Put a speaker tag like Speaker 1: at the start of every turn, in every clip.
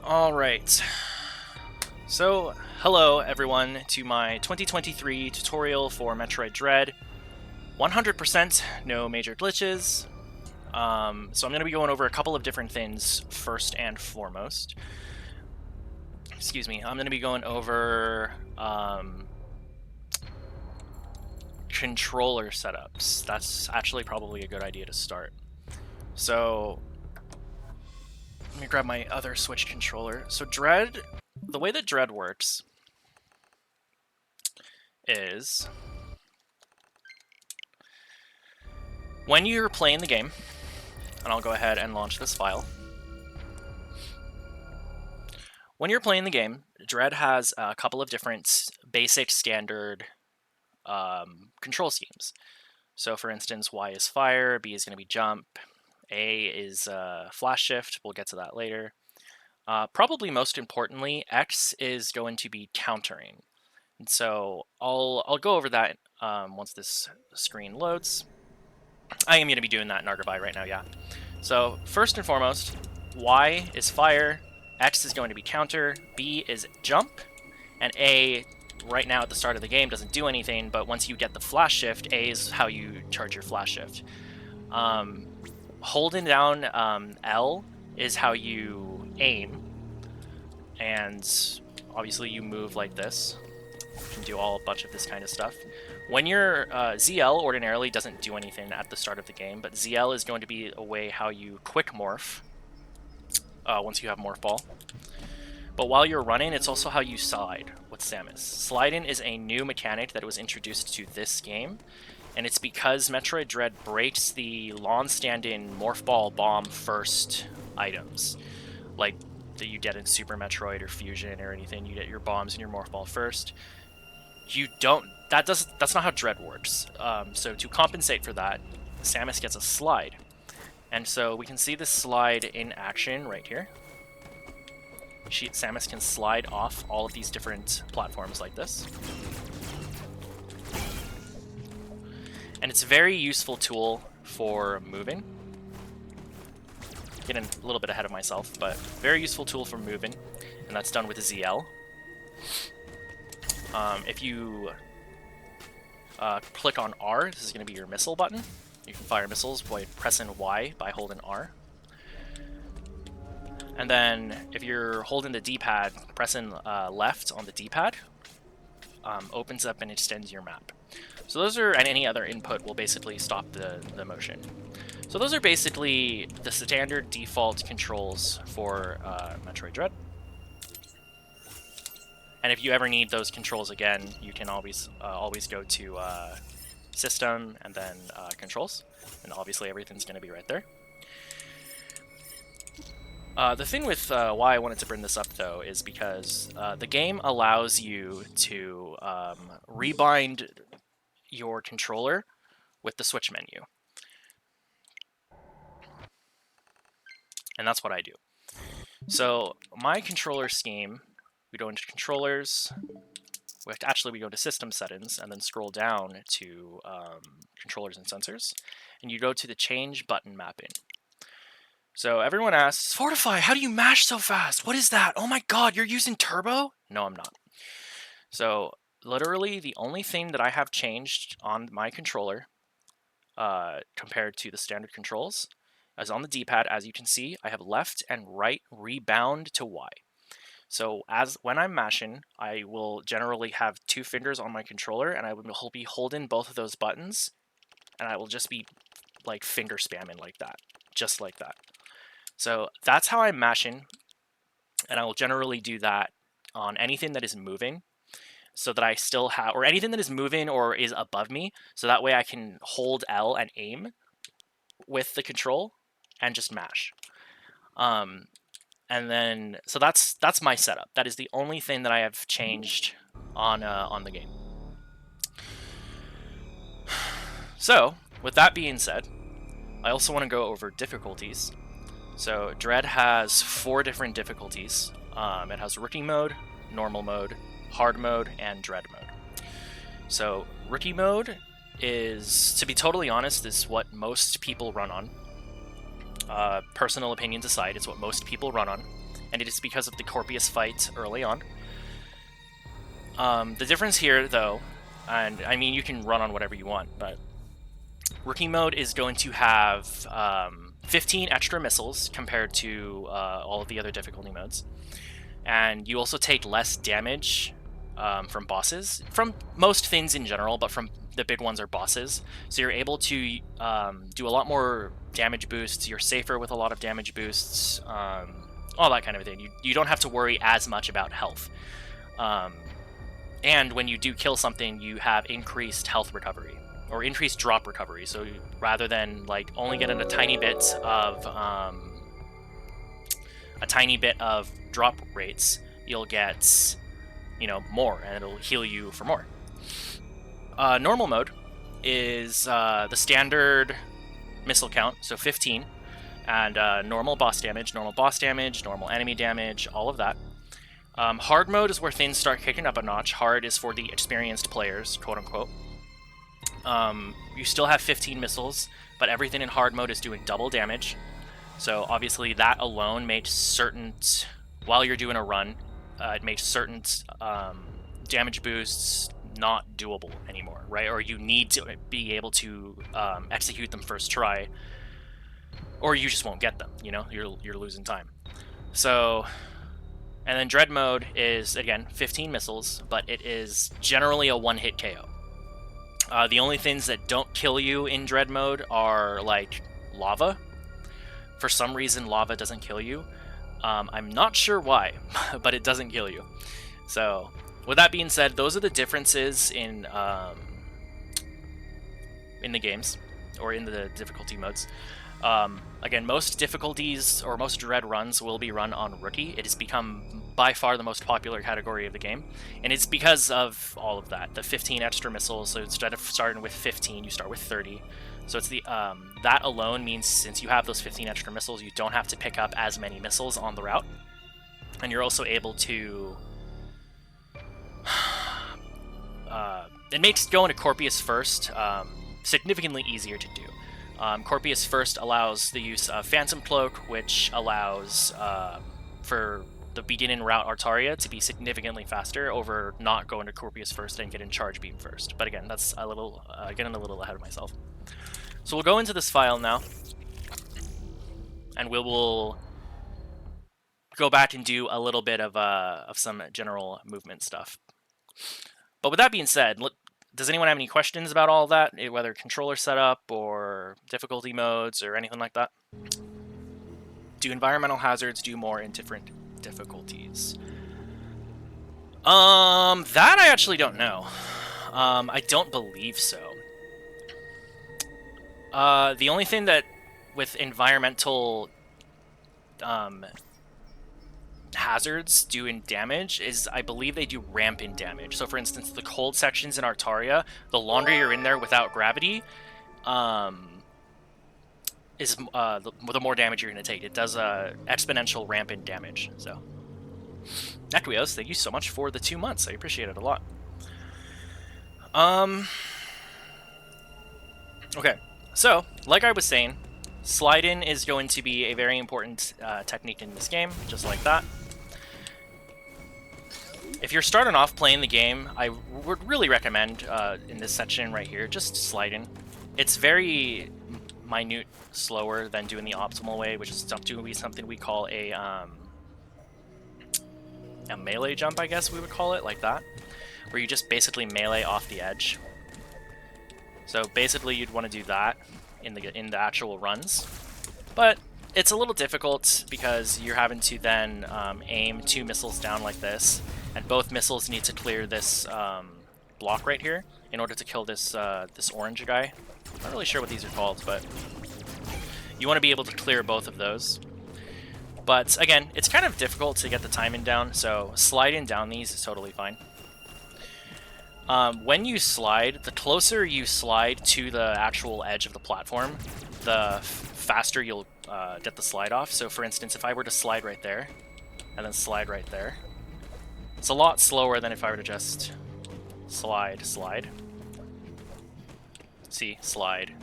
Speaker 1: Alright, so hello everyone to my 2023 tutorial for Metroid Dread. 100% no major glitches. So I'm going to be going over a couple of different things first and foremost. Excuse me, I'm going to be going over controller setups. That's actually probably a good idea to start. So let me grab my other Switch controller. So Dread, the way that Dread works is when you're playing the game, and I'll go ahead and launch this file. When you're playing the game, Dread has a couple of different basic standard control schemes. So for instance, Y is fire, B is going to be jump, A is flash shift, we'll get to that later. Probably most importantly, X is going to be countering. And so I'll go over that once this screen loads. I am going to be doing that in Artaria right now, yeah. So first and foremost, Y is fire, X is going to be counter, B is jump, and A, right now at the start of the game, doesn't do anything, but once you get the flash shift, A is how you charge your flash shift. Holding down L is how you aim, and obviously you move like this. You can do a bunch of this kind of stuff. When you're ZL ordinarily doesn't do anything at the start of the game, but ZL is going to be a way how you quick morph once you have morph ball. But while you're running, it's also how you slide with Samus. Sliding is a new mechanic that was introduced to this game, and it's because Metroid Dread breaks the long-standing morph ball bomb first items, like that you get in Super Metroid or Fusion or anything. You get your bombs and your morph ball first. You don't. That's not how Dread works. So to compensate for that, Samus gets a slide, and so we can see this slide in action right here. Samus can slide off all of these different platforms like this, and it's a very useful tool for moving. Getting a little bit ahead of myself, but very useful tool for moving, and that's done with a ZL. If you click on R, this is going to be your missile button. You can fire missiles by pressing Y by holding R. And then if you're holding the D-pad, pressing left on the D-pad opens up and extends your map. So those are, and any other input will basically stop the motion. So those are basically the standard default controls for Metroid Dread. And if you ever need those controls again, you can always go to System and then Controls, and obviously everything's going to be right there. The thing with why I wanted to bring this up, though, is because the game allows you to rebind your controller with the Switch menu. And that's what I do. So my controller scheme, we go into controllers, we go to system settings, and then scroll down to controllers and sensors, and you go to the change button mapping. So everyone asks, Fortify, how do you mash so fast? What is that? Oh my god, you're using turbo? No, I'm not. So literally the only thing that I have changed on my controller compared to the standard controls is on the D-pad. As you can see, I have left and right rebound to Y. So when I'm mashing, I will generally have two fingers on my controller, and I will be holding both of those buttons, and I will just be like finger spamming like that, just like that. So that's how I'm mashing, and I will generally do that on anything that is moving, so that I still have, or anything that is moving or is above me, so that way I can hold L and aim with the control and just mash. And then, so that's my setup. That is the only thing that I have changed on the game. So, with that being said, I also want to go over difficulties. So, Dread has 4 different difficulties. It has Rookie Mode, Normal Mode, Hard Mode, and Dread Mode. So, Rookie Mode is, to be totally honest, is what most people run on. Personal opinions aside, it's what most people run on. and it is because of the Corpius fight early on. The difference here, though, and I mean, you can run on whatever you want, but Rookie mode is going to have 15 extra missiles compared to all of the other difficulty modes. And you also take less damage from bosses, from most things in general, but from the big ones are bosses. So you're able to do a lot more damage boosts, you're safer with a lot of damage boosts, all that kind of thing. You don't have to worry as much about health. And when you do kill something, you have increased health recovery, or increased drop recovery. So rather than like only getting a tiny bit of drop rates, you'll get, you know, more, and it'll heal you for more. Normal mode is the standard missile count, so 15, and normal boss damage, normal enemy damage, all of that. Hard mode is where things start kicking up a notch. Hard is for the experienced players, quote unquote. You still have 15 missiles, but everything in hard mode is doing double damage. So obviously that alone makes certain, while you're doing a run, it makes certain damage boosts not doable anymore, right? Or you need to be able to execute them first try, or you just won't get them, you know? You're losing time. So, and then Dread mode is, again, 15 missiles, but it is generally a one-hit KO. The only things that don't kill you in Dread mode are, like, lava. For some reason, lava doesn't kill you. I'm not sure why, but it doesn't kill you. So, with that being said, those are the differences in the games, or in the difficulty modes. Again, most difficulties, or most Dread runs, will be run on Rookie. It has become by far the most popular category of the game, and it's because of all of that. The 15 extra missiles, so instead of starting with 15, you start with 30. So it's the that alone means since you have those 15 extra missiles, you don't have to pick up as many missiles on the route, and you're also able to... it makes going to Corpius first significantly easier to do. Corpius first allows the use of Phantom Cloak, which allows for the beginning route Artaria to be significantly faster over not going to Corpius first and getting Charge Beam first. But again, that's a little getting a little ahead of myself. So we'll go into this file now, and we will go back and do a little bit of some general movement stuff. But with that being said, does anyone have any questions about all of that, whether controller setup or difficulty modes or anything like that? Do environmental hazards do more in different difficulties? That I actually don't know. I don't believe so. The only thing that with environmental hazards doing damage is I believe they do rampant damage. So for instance, the cold sections in Artaria, the longer you're in there without gravity, is the more damage you're going to take. It does exponential rampant damage. So, Equios, thank you so much for the 2 months. I appreciate it a lot. Okay, so like I was saying, slide-in is going to be a very important technique in this game, just like that. If you're starting off playing the game, I would really recommend, in this section right here, just slide in. It's very minute slower than doing the optimal way, which is doing something we call a melee jump, I guess we would call it, like that, where you just basically melee off the edge. So basically you'd want to do that in the actual runs, but it's a little difficult because you're having to then aim 2 missiles down like this, and both missiles need to clear this block right here in order to kill this this orange guy. I'm not really sure what these are called, but you want to be able to clear both of those. But again, it's kind of difficult to get the timing down, so sliding down these is totally fine. When you slide, the closer you slide to the actual edge of the platform, the faster you'll get the slide off. So for instance, if I were to slide right there, and then slide right there, it's a lot slower than if I were to just slide. See, slide,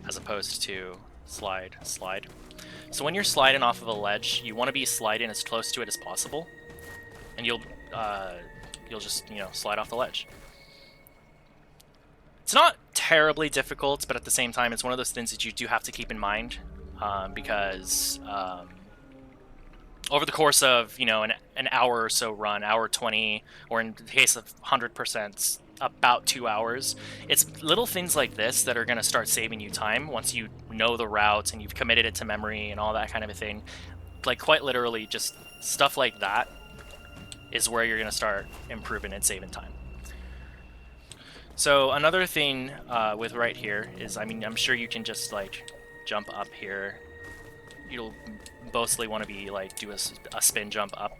Speaker 1: as opposed to slide. So when you're sliding off of a ledge, you want to be sliding as close to it as possible, and you'll just, you know, slide off the ledge. It's not terribly difficult, but at the same time, it's one of those things that you do have to keep in mind, because over the course of, you know, an hour or so run, hour 20, or in the case of 100%, about 2 hours, it's little things like this that are going to start saving you time once you know the route and you've committed it to memory and all that kind of a thing. Like, quite literally, just stuff like that is where you're going to start improving and saving time. So another thing with right here is, I mean, I'm sure you can just, like, jump up here. You'll mostly want to be, like, do a spin jump up.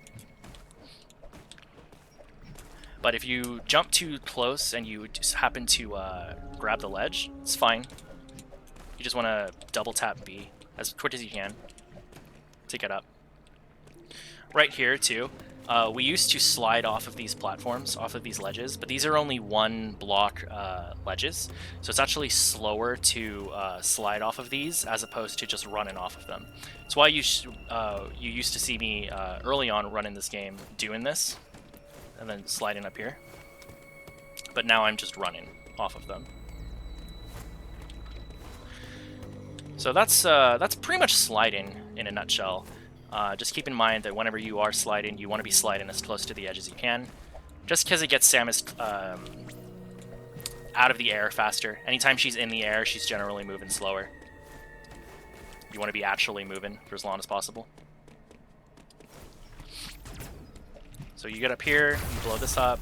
Speaker 1: But if you jump too close and you just happen to grab the ledge, it's fine. You just want to double tap B as quick as you can to get up. Right here, too, we used to slide off of these platforms, off of these ledges, but these are only one block ledges, so it's actually slower to slide off of these as opposed to just running off of them. That's why you used to see me early on running this game doing this, and then sliding up here. But now I'm just running off of them. So that's pretty much sliding in a nutshell. Just keep in mind that whenever you are sliding, you want to be sliding as close to the edge as you can, just because it gets Samus out of the air faster. Anytime she's in the air, she's generally moving slower. You want to be actually moving for as long as possible. So you get up here, you blow this up.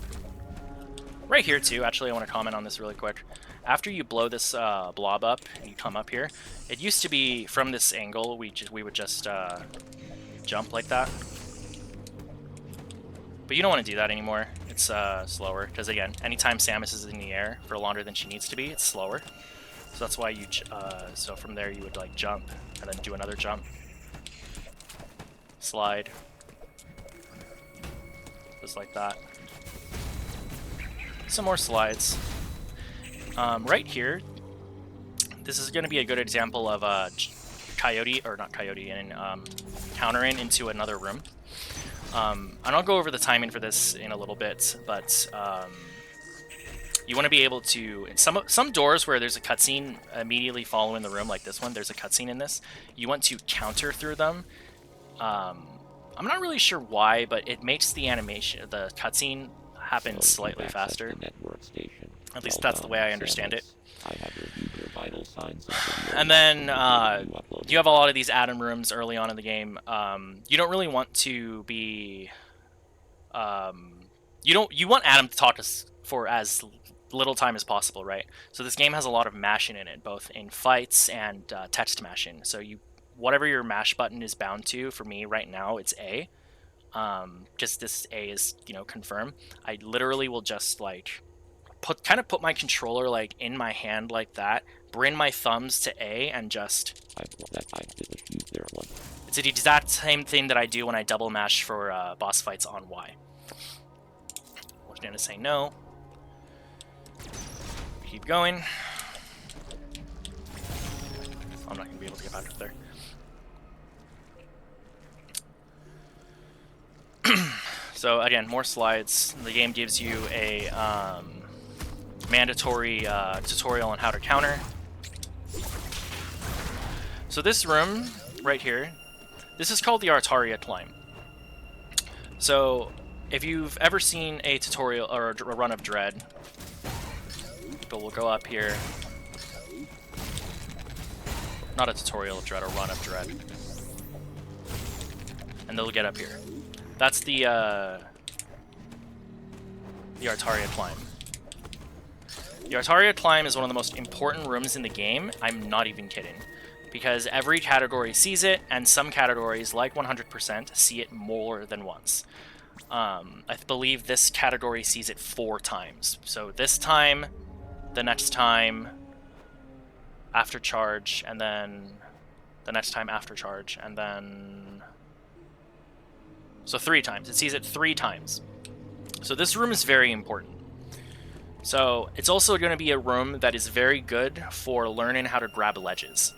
Speaker 1: Right here too, actually I want to comment on this really quick. After you blow this blob up, and you come up here, it used to be from this angle, we would just jump like that. But you don't want to do that anymore. It's slower, because again, anytime Samus is in the air for longer than she needs to be, it's slower. So that's why you, so from there you would like jump, and then do another jump. Slide. Just like that. Some more slides. Right here, this is going to be a good example of Coyote, or not Coyote, and countering into another room. And I'll go over the timing for this in a little bit, but you want to be able to, some doors where there's a cutscene immediately following the room, like this one, there's a cutscene in this, you want to counter through them. I'm not really sure why, but it makes the animation, the cutscene, happen slightly faster. At least that's the way I understand it. And then you have a lot of these Adam rooms early on in the game. You don't really want to be. You want Adam to talk to us for as little time as possible, right? So this game has a lot of mashing in it, both in fights and text mashing. So whatever your mash button is bound to, for me right now, it's A. Just this A is, you know, confirm. I literally will just like kind of put my controller like in my hand like that, bring my thumbs to A, and just. It's the exact same thing that I do when I double mash for boss fights on Y. We're gonna say no. Keep going. I'm not gonna be able to get back up there. So again, more slides. The game gives you a mandatory tutorial on how to counter. So this room right here, this is called the Artaria Climb. So if you've ever seen a tutorial or a run of Dread, people will go up here. Not a tutorial of Dread, a run of Dread. And they'll get up here. That's the Artaria Climb. The Artaria Climb is one of the most important rooms in the game. I'm not even kidding. Because every category sees it, and some categories, like 100%, see it more than once. I believe this category sees it 4 times. So this time, the next time, after charge, and then the next time after charge, and then... So 3 times. It sees it 3 times. So this room is very important. So it's also going to be a room that is very good for learning how to grab ledges.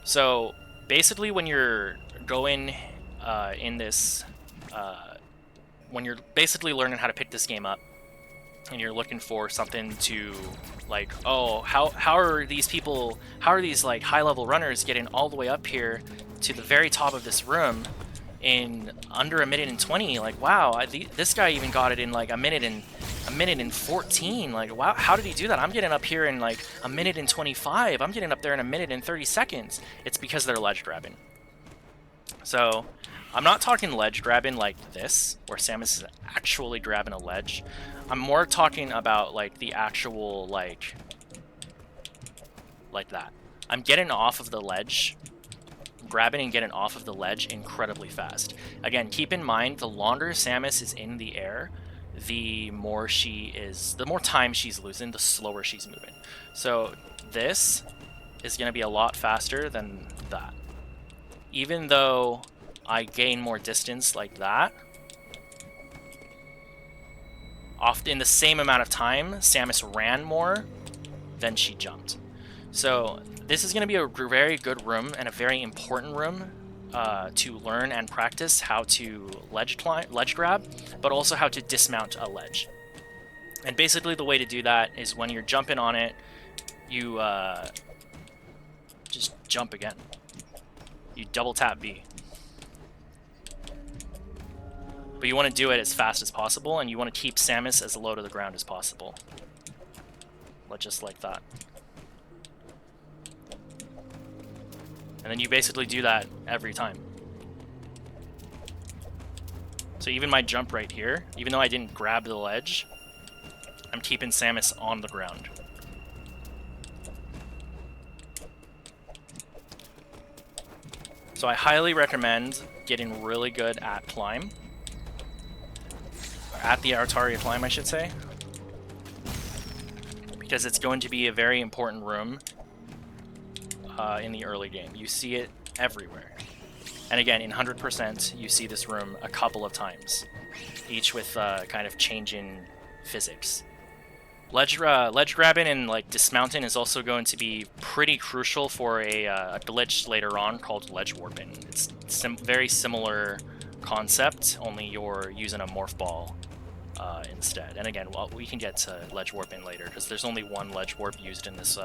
Speaker 1: So basically when you're going in this, when you're basically learning how to pick this game up, and you're looking for something to like, oh, how are these people, how are these like high-level runners getting all the way up here to the very top of this room in under a minute and 20? Like, wow, this guy even got it in like a minute and 14. Like, wow, how did he do that? I'm getting up here in like a minute and 25. I'm getting up there in a minute and 30 seconds. It's because they're ledge grabbing. So I'm not talking ledge grabbing like this, where Samus is actually grabbing a ledge. I'm more talking about like the actual like that. I'm getting off of the ledge, grabbing and getting off of the ledge incredibly fast. Again, keep in mind, the longer Samus is in the air, the more time she's losing, the slower she's moving. So this is going to be a lot faster than that. Even though I gain more distance like that, often in the same amount of time, Samus ran more than she jumped. So this is going to be a very good room and a very important room to learn and practice how to ledge grab, but also how to dismount a ledge. And basically the way to do that is when you're jumping on it, you just jump again. You double tap B. But you want to do it as fast as possible, and you want to keep Samus as low to the ground as possible. Just like that. And then you basically do that every time. So even my jump right here, even though I didn't grab the ledge, I'm keeping Samus on the ground. So I highly recommend getting really good at climb. At the Artaria Climb, I should say. Because it's going to be a very important room in the early game. You see it everywhere. And again, in 100%, you see this room a couple of times, each with kind of changing physics. Ledge grabbing and like dismounting is also going to be pretty crucial for a glitch later on called ledge warping. It's very similar concept, only you're using a morph ball instead. And again, well, we can get to ledge warping later because there's only one ledge warp used in this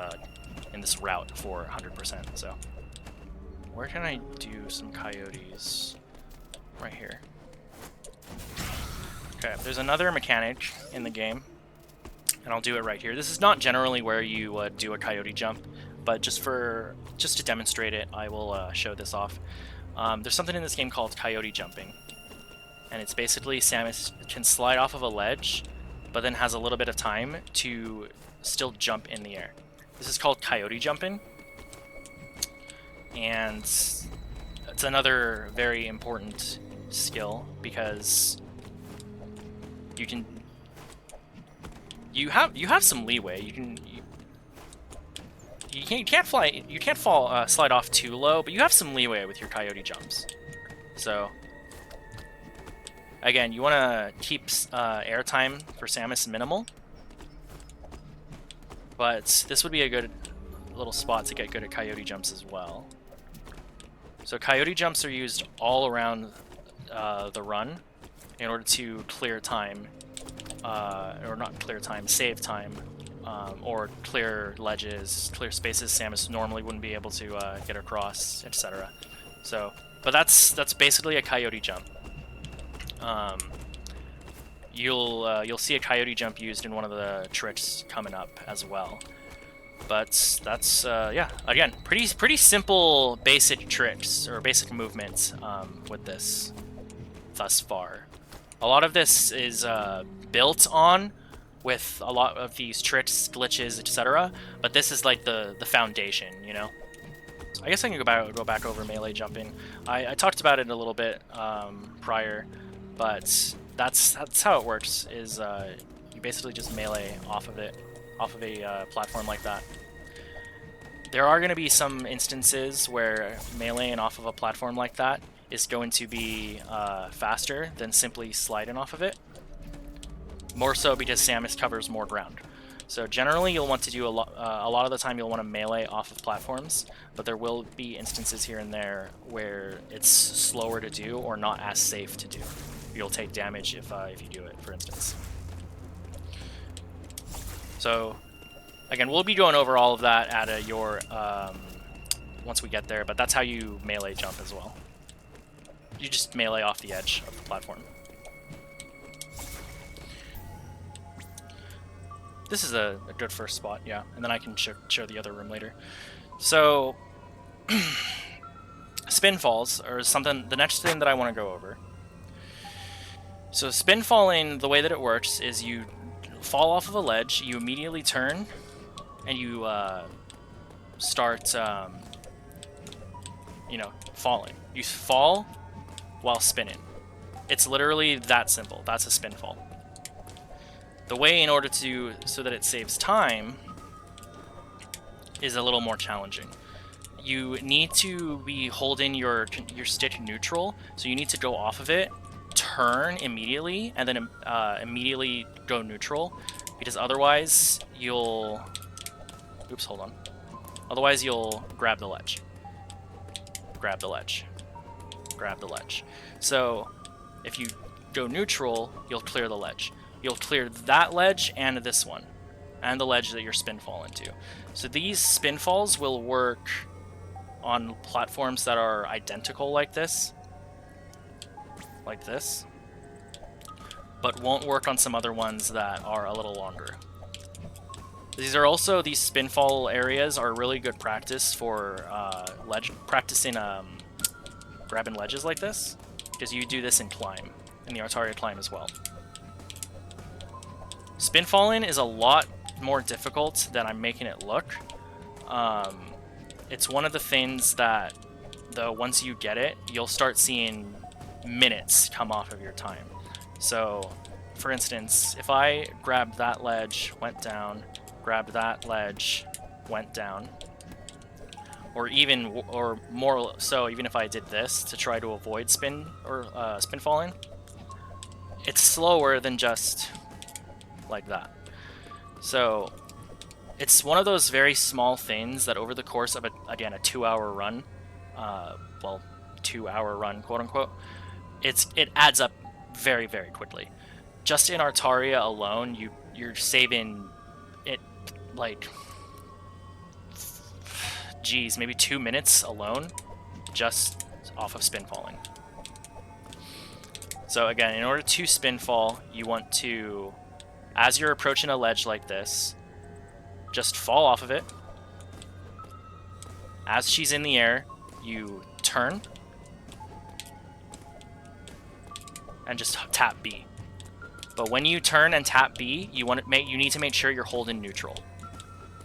Speaker 1: route for 100%. So where can I do some coyotes? Right here. Okay, there's another mechanic in the game, and I'll do it right here. This is not generally where you do a coyote jump, but just to demonstrate it, I will show this off. There's something in this game called Coyote Jumping, and it's basically Samus can slide off of a ledge, but then has a little bit of time to still jump in the air. This is called Coyote Jumping, and it's another very important skill because you have some leeway. You can't slide off too low, but you have some leeway with your coyote jumps. So again, you want to keep airtime for Samus minimal, but this would be a good little spot to get good at coyote jumps as well. So coyote jumps are used all around the run in order to clear time, or not clear time, save time, or clear ledges, clear spaces Samus normally wouldn't be able to get across, etc. So, but that's basically a coyote jump. You'll see a coyote jump used in one of the tricks coming up as well. But that's yeah, again, pretty simple basic tricks or basic movements with this thus far. A lot of this is built on with a lot of these tricks, glitches, etc. But this is like the foundation, you know. So I guess I can go back over melee jumping. I talked about it a little bit prior, but that's how it works. Is you basically just melee off of a platform like that. There are going to be some instances where meleeing off of a platform like that is going to be faster than simply sliding off of it. More so because Samus covers more ground. So generally you'll want to do a lot of the time you'll want to melee off of platforms, but there will be instances here and there where it's slower to do or not as safe to do. You'll take damage if you do it, for instance. So again, we'll be going over all of that at your once we get there, but that's how you melee jump as well. You just melee off the edge of the platform. This is a good first spot, yeah, and then I can show the other room later. So, spin falls are the next thing that I want to go over. So spin falling, the way that it works is you fall off of a ledge, you immediately turn, and you start, you know, falling. You fall while spinning. It's literally that simple. That's a spin fall. The way in order to, so that it saves time, is a little more challenging. You need to be holding your stick neutral, so you need to go off of it, turn immediately, and then immediately go neutral, because otherwise you'll... Oops, hold on. Otherwise you'll grab the ledge. Grab the ledge. Grab the ledge. So if you go neutral, you'll clear the ledge. You'll clear that ledge and this one, and the ledge that your spin fall into. So these spin falls will work on platforms that are identical like this, but won't work on some other ones that are a little longer. These spin fall areas are really good practice for practicing grabbing ledges like this, because you do this in Climb, in the Artaria Climb as well. Spin falling is a lot more difficult than I'm making it look. It's one of the things that, though, once you get it, you'll start seeing minutes come off of your time. So, for instance, if I grabbed that ledge, went down, grabbed that ledge, went down, or more so, even if I did this to try to avoid spin falling, it's slower than just like that. So it's one of those very small things that over the course of a 2-hour run, 2-hour run, quote unquote, it adds up very, very quickly. Just in Artaria alone, you're saving it like, geez, maybe 2 minutes alone just off of spin falling. So again, in order to spin fall, you want to, as you're approaching a ledge like this, just fall off of it. As she's in the air, you turn and just tap B. But when you turn and tap B, you need to make sure you're holding neutral.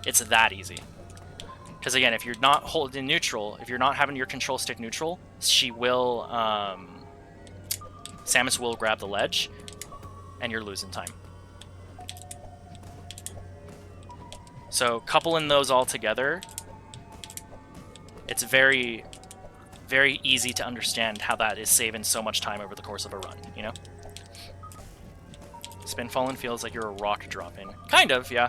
Speaker 1: It's that easy. Because again, if you're not holding neutral, if you're not having your control stick neutral, she will, Samus will grab the ledge, and you're losing time. So coupling those all together, it's very, very easy to understand how that is saving so much time over the course of a run, you know? Spin falling feels like you're a rock dropping. Kind of, yeah.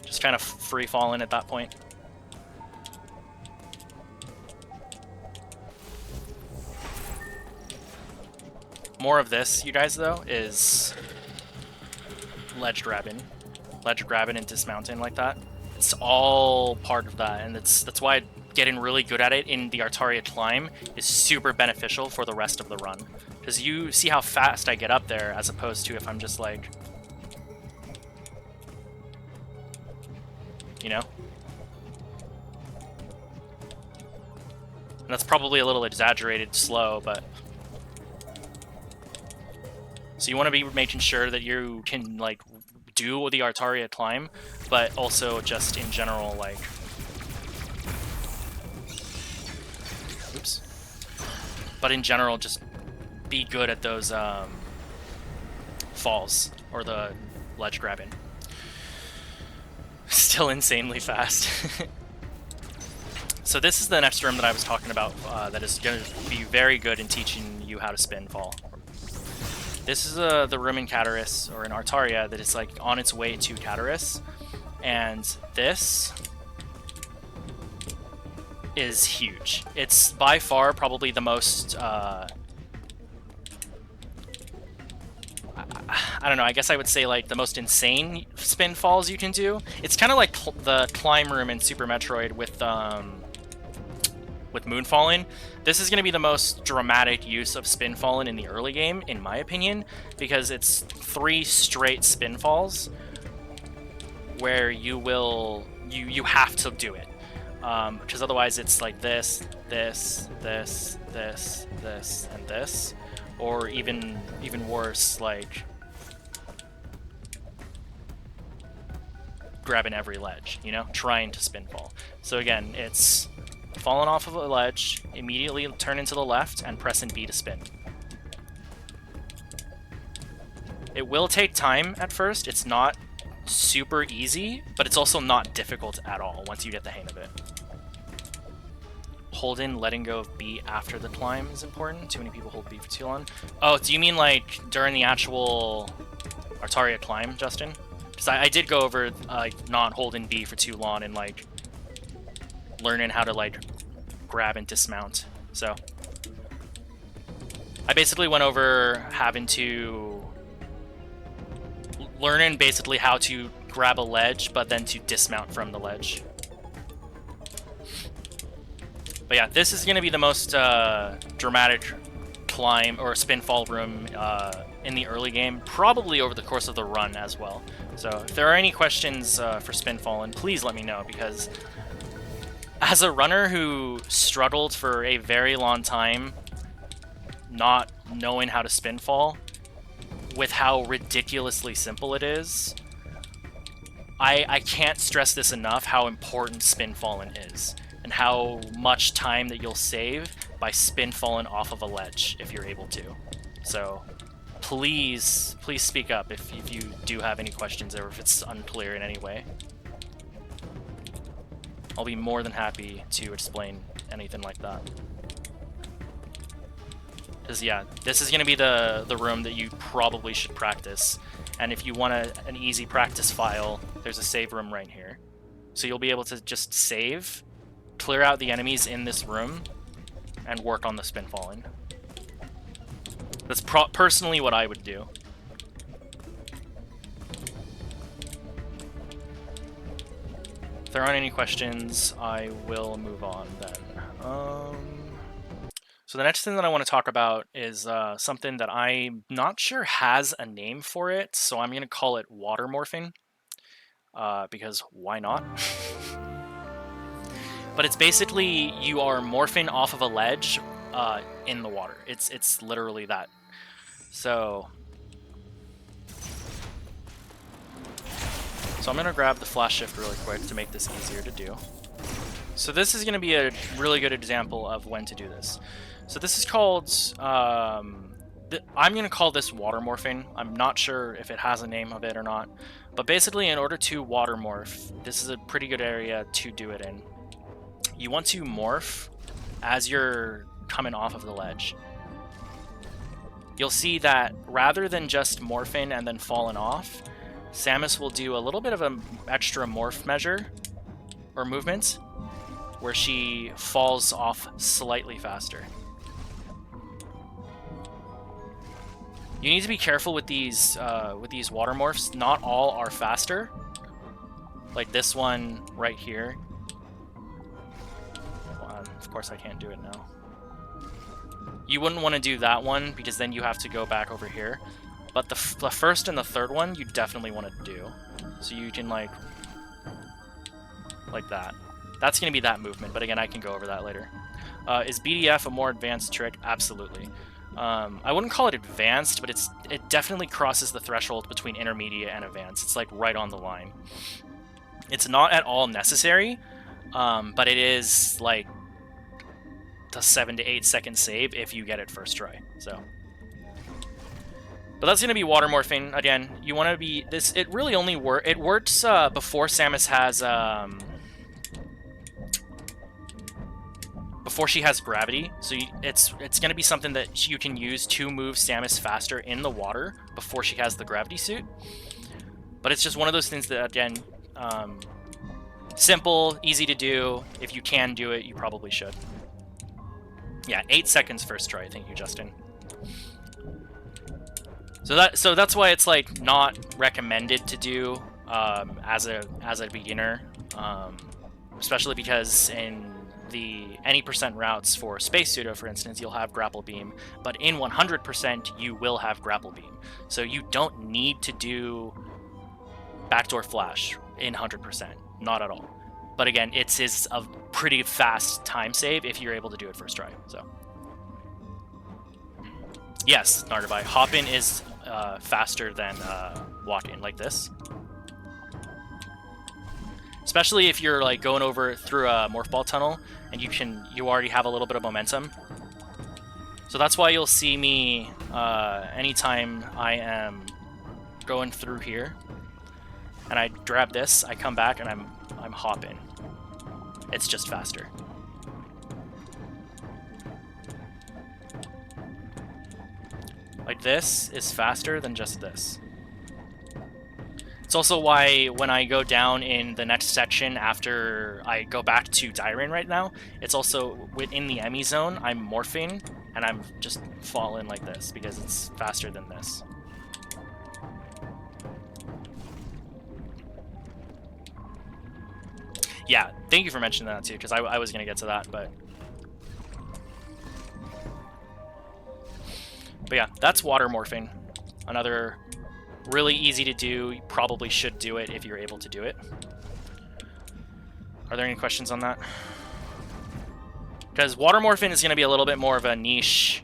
Speaker 1: Just kind of free falling at that point. More of this, you guys, though, is ledge grabbing and dismounting like that. It's all part of that, and that's why getting really good at it in the Artaria Climb is super beneficial for the rest of the run. Because you see how fast I get up there, as opposed to if I'm just like, you know? And that's probably a little exaggerated slow, but... So you want to be making sure that you can, like, do the Artaria Climb, but also just in general, like... Oops. But in general, just be good at those falls, or the ledge grabbing. Still insanely fast. So this is the next room that I was talking about that is going to be very good in teaching you how to spin fall. This is the room in Cataris, or in Artaria, that is like on its way to Cataris, and this is huge. It's by far probably the most, I don't know, I guess I would say like the most insane spin falls you can do. It's kind of like the climb room in Super Metroid with Moonfallen. This is going to be the most dramatic use of spin fallen in the early game, in my opinion, because it's 3 straight spin falls where you have to do it. Because otherwise it's like this, this, this, this, this, and this, or even worse, like grabbing every ledge, you know, trying to spin fall. So again, it's falling off of a ledge, immediately turn into the left, and press and B to spin. It will take time at first. It's not super easy, but it's also not difficult at all once you get the hang of it. Hold in, letting go of B after the climb is important. Too many people hold B for too long. Oh, do you mean like during the actual Artaria Climb, Justin? Because I did go over not holding B for too long and like learning how to like grab and dismount. So I basically went over having to learning basically how to grab a ledge, but then to dismount from the ledge. But yeah, this is going to be the most dramatic climb or spin fall room in the early game, probably over the course of the run as well. So if there are any questions for spin fallen, please let me know, because as a runner who struggled for a very long time not knowing how to spin fall, with how ridiculously simple it is, I can't stress this enough, how important spin fallen is, and how much time that you'll save by spin falling off of a ledge if you're able to. So please speak up if you do have any questions or if it's unclear in any way. I'll be more than happy to explain anything like that. Because yeah, this is going to be the room that you probably should practice. And if you want an easy practice file, there's a save room right here. So you'll be able to just save, clear out the enemies in this room, and work on the spin falling. That's personally what I would do. If there aren't any questions, I will move on then. So the next thing that I want to talk about is something that I'm not sure has a name for it, so I'm going to call it water morphing, because why not? But it's basically you are morphing off of a ledge in the water. It's literally that. So I'm going to grab the flash shift really quick to make this easier to do. So this is going to be a really good example of when to do this. So this is called, I'm going to call this water morphing. I'm not sure if it has a name of it or not. But basically, in order to water morph, this is a pretty good area to do it in. You want to morph as you're coming off of the ledge. You'll see that rather than just morphing and then falling off, Samus will do a little bit of an extra morph measure or movement where she falls off slightly faster. You need to be careful with these water morphs. Not all are faster. Like this one right here. Well, of course I can't do it now. You wouldn't want to do that one because then you have to go back over here. But the first and the third one you definitely want to do. So you can like that. That's going to be that movement, but again, I can go over that later. Is BDF a more advanced trick? Absolutely. I wouldn't call it advanced, but it definitely crosses the threshold between intermediate and advanced. It's like right on the line. It's not at all necessary, but it is like a 7 to 8 second save if you get it first try. So, but that's gonna be water morphing again. You want to be this. It really only it works before Samus has before she has gravity. So it's going to be something that you can use to move Samus faster in the water before she has the gravity suit. But it's just one of those things that, again, simple, easy to do. If you can do it, you probably should. Yeah, 8 seconds first try. Thank you, Justin. So that's why it's like not recommended to do as a beginner, especially because in the any percent routes for Space Pseudo, for instance, you'll have Grapple Beam, but in 100% you will have Grapple Beam. So you don't need to do Backdoor Flash in 100%, not at all. But again, it's a pretty fast time save if you're able to do it first try. So yes, Nardabai, hop in is faster than walk in, like this. Especially if you're like going over through a Morph Ball tunnel and you already have a little bit of momentum. So that's why you'll see me anytime I am going through here and I grab this, I come back and I'm hopping. It's just faster. Like this is faster than just this. It's also why when I go down in the next section after I go back to Dairin right now, it's also within the Emmy zone, I'm morphing and I'm just falling like this because it's faster than this. Yeah, thank you for mentioning that too, because I was going to get to that, but yeah, that's water morphing. Another really easy to do. You probably should do it if you're able to do it. Are there any questions on that? Because water morphing is going to be a little bit more of a niche,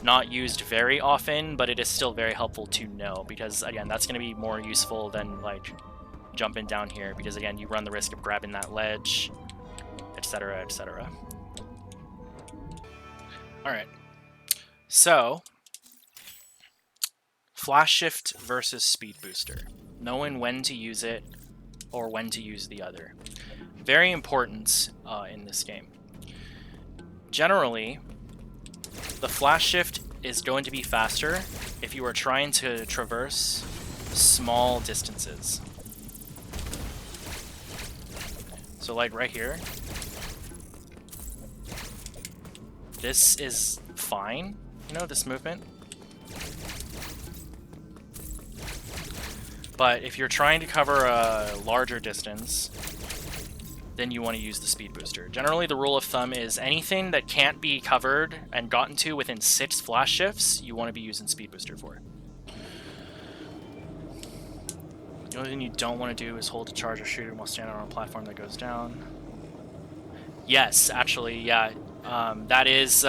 Speaker 1: not used very often, but it is still very helpful to know, because again, that's going to be more useful than like jumping down here, because again, you run the risk of grabbing that ledge, etc., etc. All right. So, Flash Shift versus Speed Booster. Knowing when to use it or when to use the other. Very important in this game. Generally, the Flash Shift is going to be faster if you are trying to traverse small distances. So like right here, this is fine. You know, this movement. But if you're trying to cover a larger distance, then you want to use the Speed Booster. Generally, the rule of thumb is anything that can't be covered and gotten to within 6 flash shifts, you want to be using Speed Booster for. The only thing you don't want to do is hold to charge or shoot while standing on a platform that goes down. Yes, actually, yeah. That is...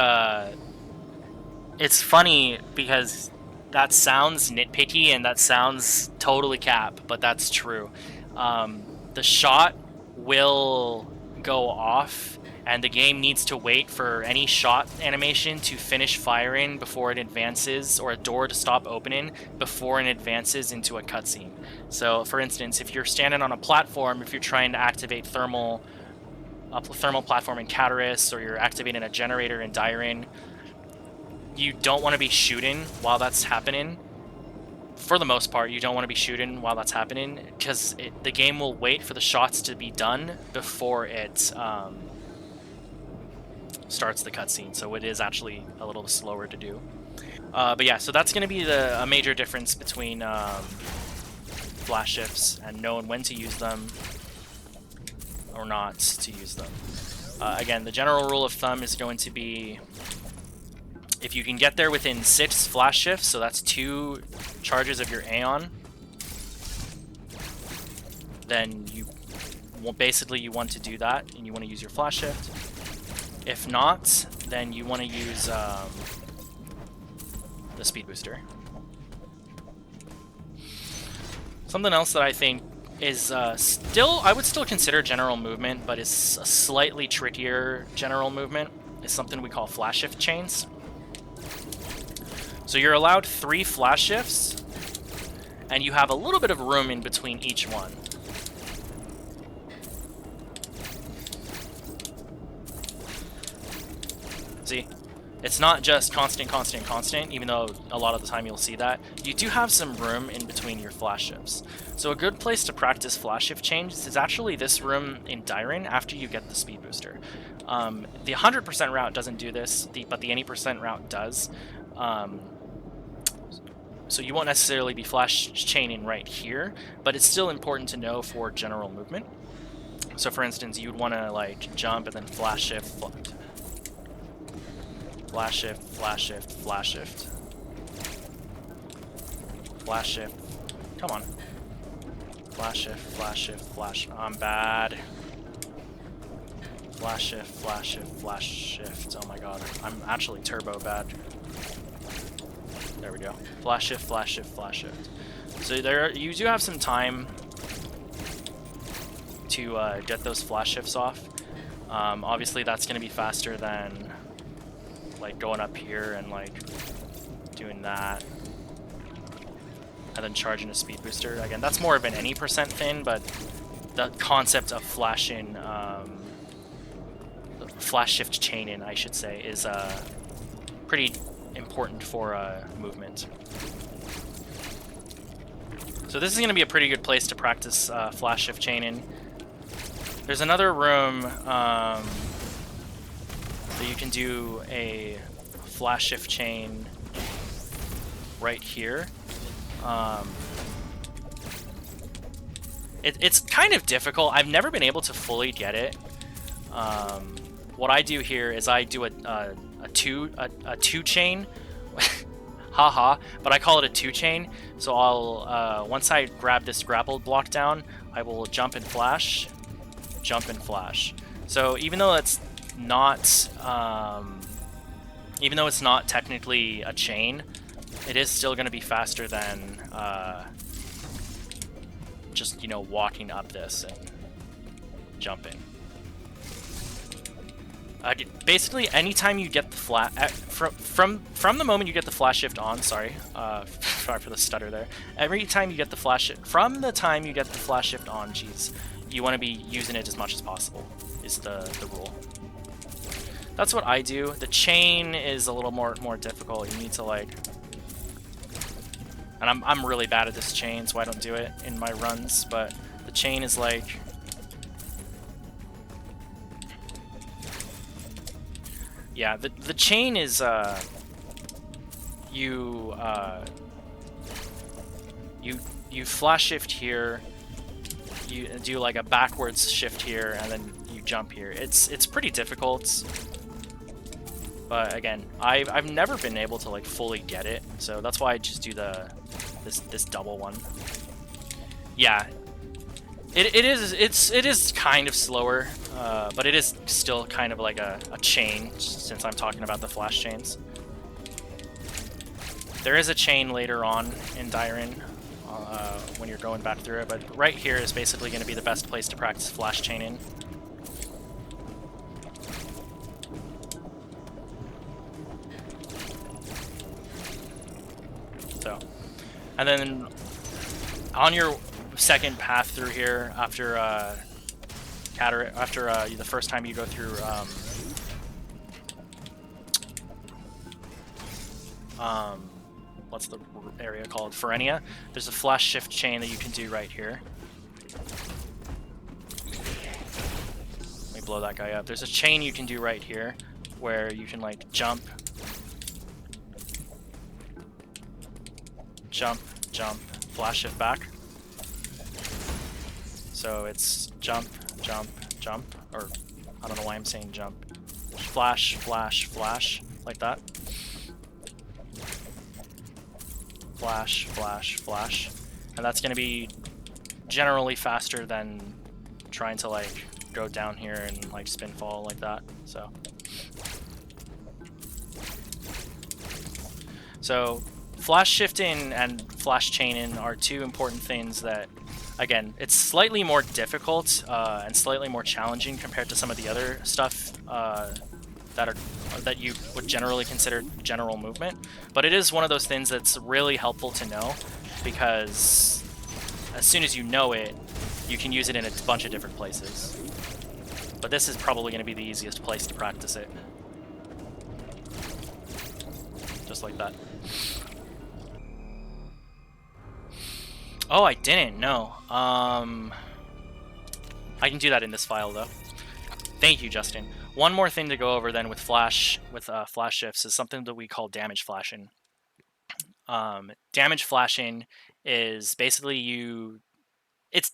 Speaker 1: it's funny because that sounds nitpicky and that sounds totally cap, but that's true. The shot will go off and the game needs to wait for any shot animation to finish firing before it advances, or a door to stop opening before it advances into a cutscene. So for instance, if you're standing on a platform, if you're trying to activate a thermal platform in Cataris, or you're activating a generator in Dairin, you don't want to be shooting while that's happening. For the most part, you don't want to be shooting while that's happening, because the game will wait for the shots to be done before it starts the cutscene. So it is actually a little slower to do. But yeah, so that's going to be a major difference between flash shifts and knowing when to use them or not to use them. Again, the general rule of thumb is going to be, if you can get there within 6 flash shifts, so that's 2 charges of your Aeon, then you want to do that, and you want to use your flash shift. If not, then you want to use the Speed Booster. Something else that I think is I would still consider general movement, but is a slightly trickier general movement, is something we call flash shift chains. So you're allowed 3 flash shifts, and you have a little bit of room in between each one. See? It's not just constant, constant, constant, even though a lot of the time you'll see that. You do have some room in between your flash shifts. So a good place to practice flash shift changes is actually this room in Dyren after you get the speed booster. The 100% route doesn't do this, but the any percent route does. So you won't necessarily be flash chaining right here, but it's still important to know for general movement. So for instance, you'd want to like jump and then flash shift, flash shift, flash shift, flash shift, flash shift. Come on. Flash shift, flash shift, flash. I'm bad. Flash shift, flash shift, flash shift. Oh my god, I'm actually turbo bad. There we go. Flash shift, flash shift, flash shift. So you do have some time to get those flash shifts off. Obviously, that's going to be faster than like going up here and like doing that, and then charging a speed booster. Again, that's more of an any percent thing, but the concept of flashing, flash shift chaining, I should say, is pretty important for movement. So this is going to be a pretty good place to practice flash shift chaining. There's another room that you can do a flash shift chain right here. It's kind of difficult. I've never been able to fully get it. What I do here is I do a two chain. Haha, but I call it a two chain. So I'll once I grab this grapple block down, I will jump and flash, jump and flash. So even though it's not technically a chain, it is still going to be faster than just, you know, walking up this and jumping. Basically, anytime you get the from the moment you get the flash shift on, sorry for the stutter there. Every time you get the flash shift, from the time you get the flash shift on, geez, you want to be using it as much as possible. Is the rule. That's what I do. The chain is a little more difficult. You need to like, and I'm really bad at this chain, so I don't do it in my runs. But the chain is like, yeah, the chain is you flash shift here, you do like a backwards shift here, and then you jump here. It's pretty difficult, but again, I've never been able to like fully get it, so that's why I just do this double one. Yeah, it is kind of slower, but it is still kind of like a chain, since I'm talking about the flash chains. There is a chain later on in Dyren when you're going back through it, but right here is basically going to be the best place to practice flash chaining. So, and then on your second path through here, after Cataris, the first time you go through what's the area called? Ferenia. There's a flash shift chain that you can do right here. Let me blow that guy up. There's a chain you can do right here where you can like jump, jump, jump, flash shift back. So it's jump, jump, jump, or I don't know why I'm saying jump. Flash, flash, flash, like that. Flash, flash, flash. And that's going to be generally faster than trying to like go down here and like spin fall like that. So flash shifting and flash chaining are two important things that, again, it's slightly more difficult and slightly more challenging compared to some of the other stuff that you would generally consider general movement. But it is one of those things that's really helpful to know, because as soon as you know it, you can use it in a bunch of different places. But this is probably going to be the easiest place to practice it. just like that. Oh, I didn't. No. I can do that in this file though. Thank you, Justin. One more thing to go over then with flash shifts is something that we call damage flashing. Damage flashing is basically it's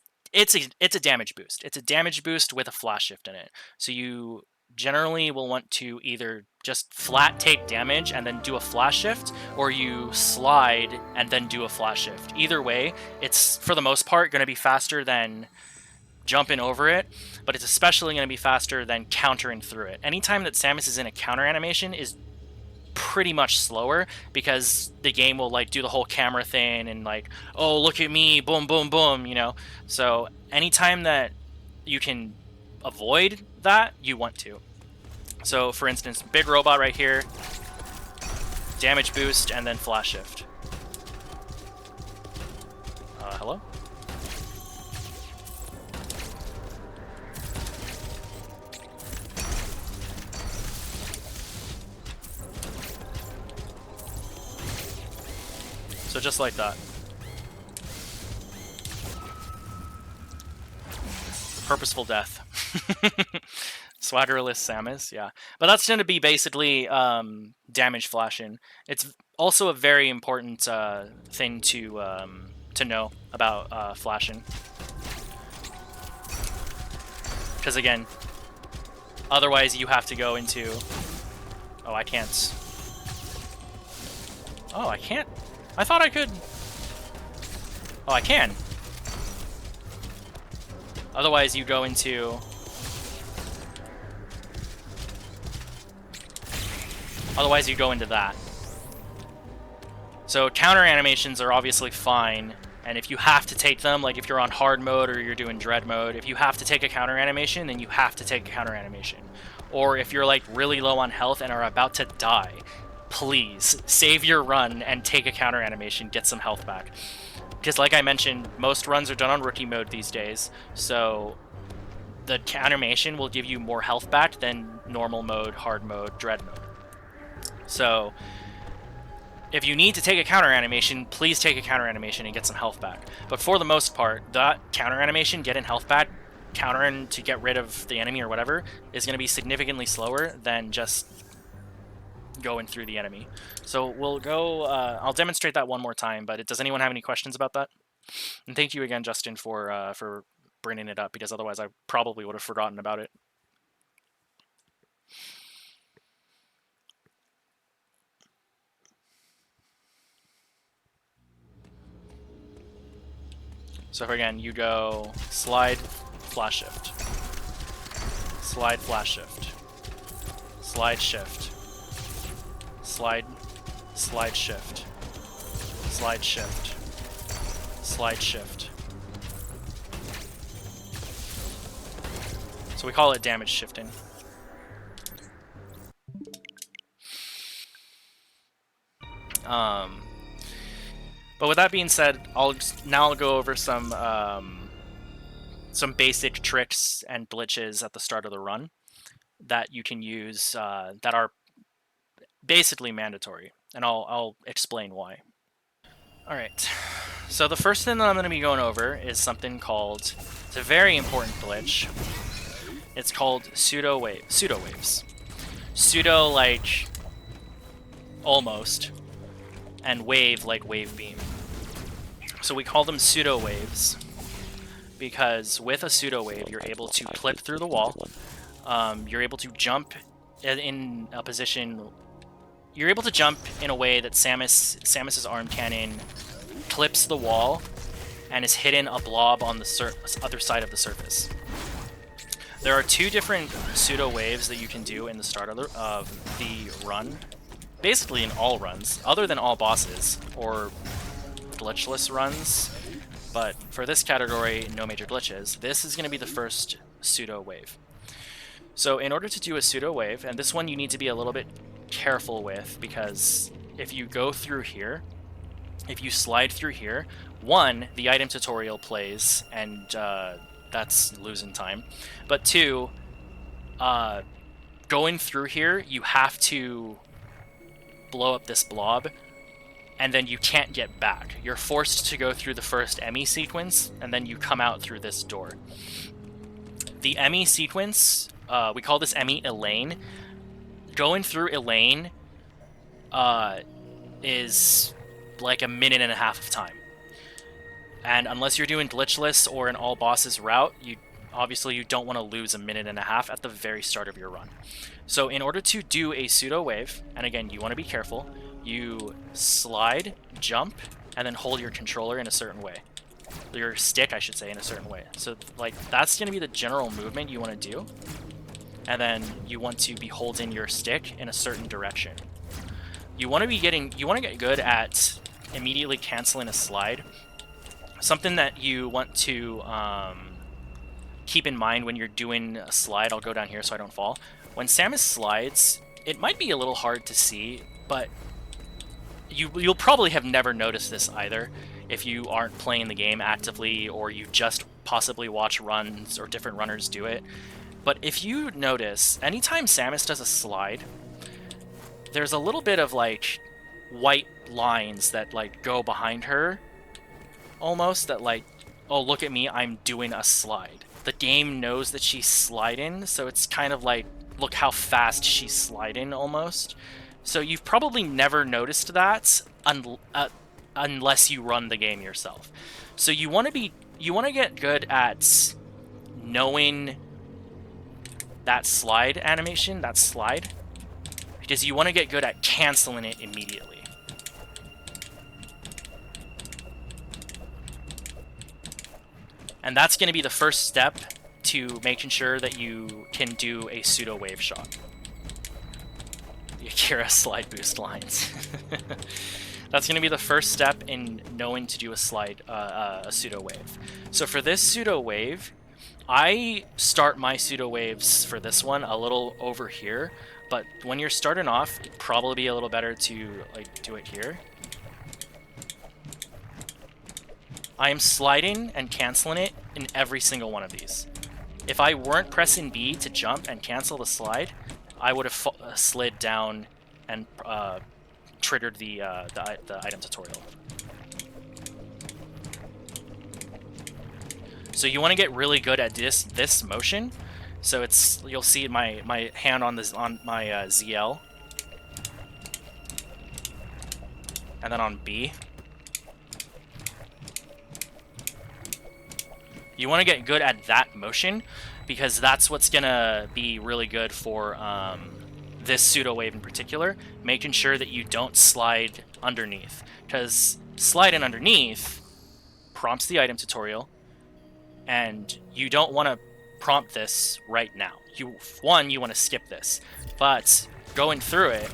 Speaker 1: a damage boost. It's a damage boost with a flash shift in it. So you generally will want to either just flat take damage and then do a flash shift, or you slide and then do a flash shift. Either way, it's for the most part going to be faster than jumping over it, but it's especially going to be faster than countering through it. Anytime that Samus is in a counter animation is pretty much slower, because the game will like do the whole camera thing and like, oh, look at me, boom, boom, boom, you know? So anytime that you can avoid that, you want to. So for instance, big robot right here, damage boost, and then flash shift. Hello? So just like that. Purposeful death. Swaggerless Samus, yeah. But that's going to be basically damage flashing. It's also a very important thing to know about flashing. Because again, otherwise you have to go into... Oh, I can't. Oh, I can't? I thought I could. Oh, I can. Otherwise, you go into... Otherwise, you go into that. So counter animations are obviously fine, and if you have to take them, like if you're on hard mode or you're doing dread mode, if you have to take a counter animation, then you have to take a counter animation. Or if you're like really low on health and are about to die, please save your run and take a counter animation, get some health back. Because like I mentioned, most runs are done on rookie mode these days, so the animation will give you more health back than normal mode, hard mode, dread mode. So if you need to take a counter animation, please take a counter animation and get some health back. But for the most part, that counter animation, getting health back, countering to get rid of the enemy or whatever, is going to be significantly slower than just going through the enemy. So we'll go, I'll demonstrate that one more time, but does anyone have any questions about that? And thank you again, Justin, for bringing it up, because otherwise I probably would have forgotten about it. So again, you go slide, flash shift, slide, flash shift, slide, shift, slide, slide, shift, slide, shift, slide, shift. So we call it damage shifting. But with that being said, I'll go over some basic tricks and glitches at the start of the run that you can use that are basically mandatory, and I'll explain why. All right, so the first thing that I'm going to be going over is something called, it's a very important glitch. It's called pseudo waves. Pseudo like almost, and wave like wave beam. So we call them pseudo waves because with a pseudo wave, you're able to clip through the wall. You're able to jump in a position. You're able to jump in a way that Samus's arm cannon clips the wall and is hidden a blob on the other side of the surface. There are two different pseudo waves that you can do in the start of the run. Basically in all runs, other than all bosses or glitchless runs, but for this category, no major glitches. This is going to be the first pseudo wave. So in order to do a pseudo wave, and this one you need to be a little bit careful with, because if you go through here, if you slide through here, one, the item tutorial plays, and that's losing time, but two, going through here, you have to blow up this blob, and then you can't get back. You're forced to go through the first Emmy sequence, and then you come out through this door. The Emmy sequence, we call this Emmy Elaine. Going through Elaine is like a minute and a half of time. And unless you're doing glitchless or an all bosses route, obviously you don't want to lose a minute and a half at the very start of your run. So in order to do a pseudo wave, and again, you want to be careful, you slide, jump, and then hold your controller in a certain way. Your stick, I should say, in a certain way. So like that's going to be the general movement you want to do. And then you want to be holding your stick in a certain direction. You want to get good at immediately canceling a slide. Something that you want to keep in mind when you're doing a slide, I'll go down here so I don't fall. When Samus slides, it might be a little hard to see, but you'll probably have never noticed this either if you aren't playing the game actively or you just possibly watch runs or different runners do it. But if you notice, anytime Samus does a slide, there's a little bit of like white lines that like go behind her, almost, that like, oh, look at me, I'm doing a slide. The game knows that she's sliding, so it's kind of like, look how fast she's sliding almost. So you've probably never noticed that unless you run the game yourself. So you want to get good at knowing that slide animation, that slide, because you want to get good at canceling it immediately. And that's going to be the first step to making sure that you can do a pseudo wave shot. The Akira slide boost lines. That's going to be the first step in knowing to do a slide, a pseudo wave. So for this pseudo wave, I start my pseudo waves for this one a little over here, but when you're starting off, it'd probably be a little better to like do it here. I am sliding and canceling it in every single one of these. If I weren't pressing B to jump and cancel the slide, I would have slid down and triggered the item tutorial. So you want to get really good at this motion. So it's, you'll see my hand on my ZL, and then on B. You want to get good at that motion, because that's what's going to be really good for this pseudo wave in particular, making sure that you don't slide underneath. Because sliding underneath prompts the item tutorial, and you don't want to prompt this right now. You want to skip this, but going through it,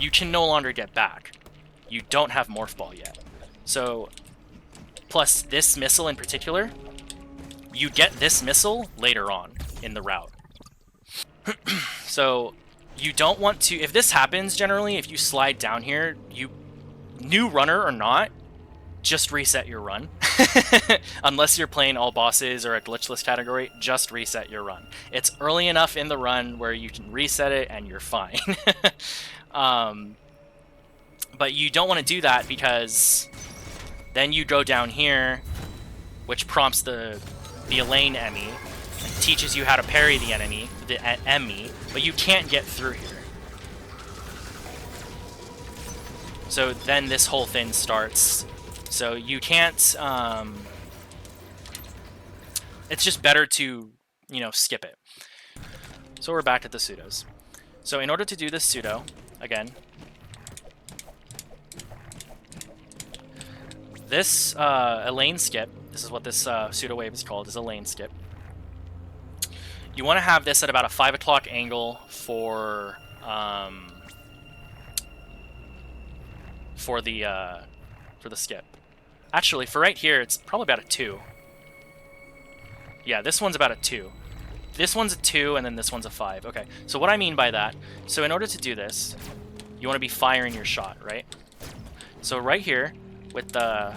Speaker 1: you can no longer get back. You don't have Morph Ball yet. So, plus this missile in particular, you get this missile later on in the route. So you don't want to, if this happens generally, if you slide down here, new runner or not, just reset your run. Unless you're playing all bosses or a glitchless category, just reset your run. It's early enough in the run where you can reset it and you're fine. But you don't want to do that, because then you go down here, which prompts the Elaine Emmy, teaches you how to parry the enemy, but you can't get through here. So then this whole thing starts. So you can't, it's just better to, skip it. So we're back at the pseudos. So in order to do this pseudo, again, this Elaine skip, this is what this pseudo wave is called, is Elaine skip. You want to have this at about a 5 o'clock angle for the skip. Actually, for right here, it's probably about a 2. Yeah, this one's about a 2. This one's a 2, and then this one's a 5. Okay, so what I mean by that, so in order to do this, you want to be firing your shot, right? So right here, with the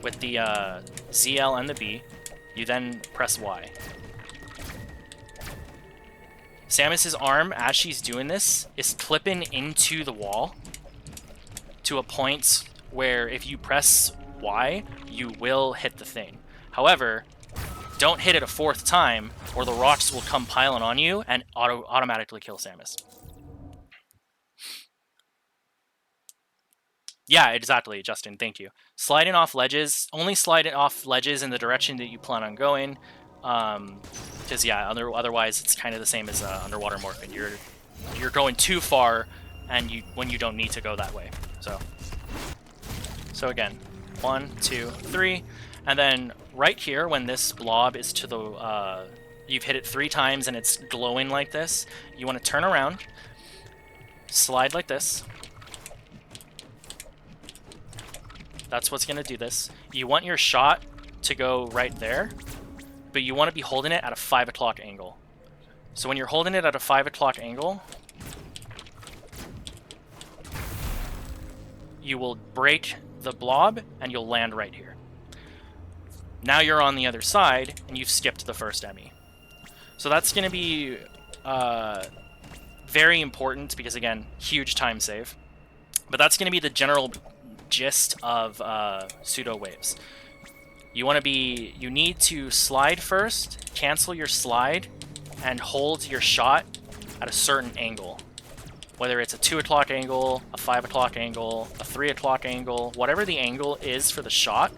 Speaker 1: ZL and the B, you then press Y. Samus's arm, as she's doing this, is clipping into the wall to a point where if you press Y, you will hit the thing. However, don't hit it a 4th time, or the rocks will come piling on you and automatically kill Samus. Yeah, exactly, Justin, thank you. Sliding off ledges, only slide it off ledges in the direction that you plan on going. Because yeah, otherwise it's kind of the same as underwater morphing. You're going too far, and when you don't need to go that way. So again, 1, 2, 3, and then right here when this blob is to the you've hit it 3 times and it's glowing like this, you want to turn around, slide like this. That's what's going to do this. You want your shot to go right there, but you want to be holding it at a 5 o'clock angle. So when you're holding it at a 5 o'clock angle, you will break the blob and you'll land right here. Now you're on the other side and you've skipped the first Emmy. So that's going to be very important because, again, huge time save. But that's going to be the general gist of pseudo waves. You need to slide first, cancel your slide, and hold your shot at a certain angle. Whether it's a 2 o'clock angle, a 5 o'clock angle, a 3 o'clock angle, whatever the angle is for the shot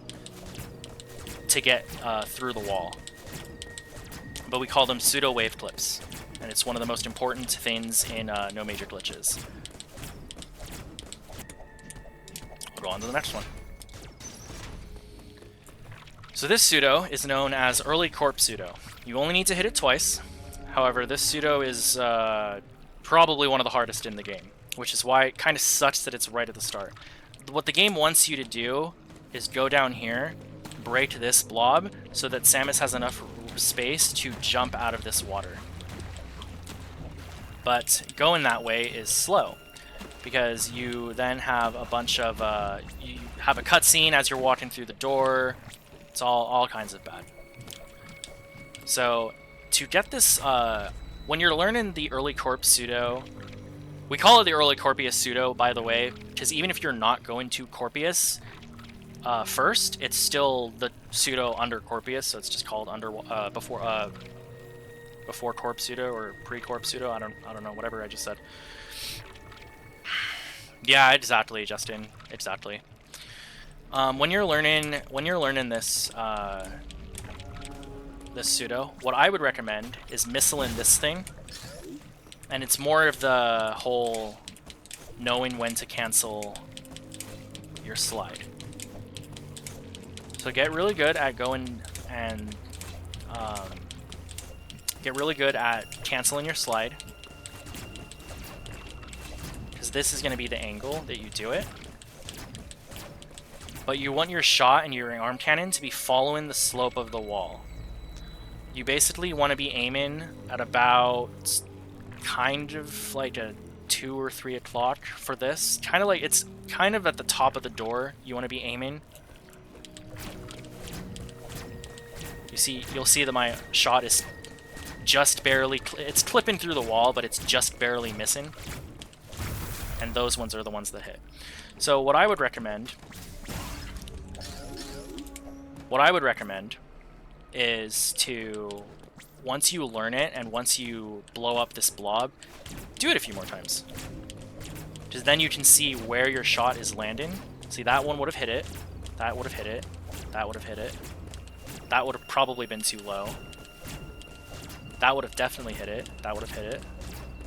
Speaker 1: to get through the wall. But we call them pseudo wave clips, and it's one of the most important things in no major glitches. Go on to the next one. So this pseudo is known as early corp pseudo. You only need to hit it twice. However, this pseudo is probably one of the hardest in the game, which is why it kind of sucks that it's right at the start. What the game wants you to do is go down here, break this blob, so that Samus has enough space to jump out of this water. But going that way is slow, because you then have a bunch of, you have a cutscene as you're walking through the door. It's all kinds of bad. So, to get this, when you're learning the early corp pseudo, we call it the early Corpius pseudo, by the way, because even if you're not going to Corpius first, it's still the pseudo under Corpius, so it's just called before corp pseudo or pre-corp pseudo. I don't know, whatever I just said. Yeah, exactly, Justin. Exactly. When you're learning this this pseudo, what I would recommend is missiling this thing, and it's more of the whole knowing when to cancel your slide. So get really good at going and get really good at canceling your slide, because this is going to be the angle that you do it. But you want your shot and your arm cannon to be following the slope of the wall. You basically want to be aiming at about kind of like a 2 or 3 o'clock for this. Kind of like, it's kind of at the top of the door you want to be aiming. You'll see that my shot is just barely, it's clipping through the wall, but it's just barely missing. And those ones are the ones that hit. So what I would recommend is to, once you learn it and once you blow up this blob, do it a few more times. Because then you can see where your shot is landing. See, that one would have hit it, that would have hit it, that would have hit it, that would have probably been too low, that would have definitely hit it, that would have hit it,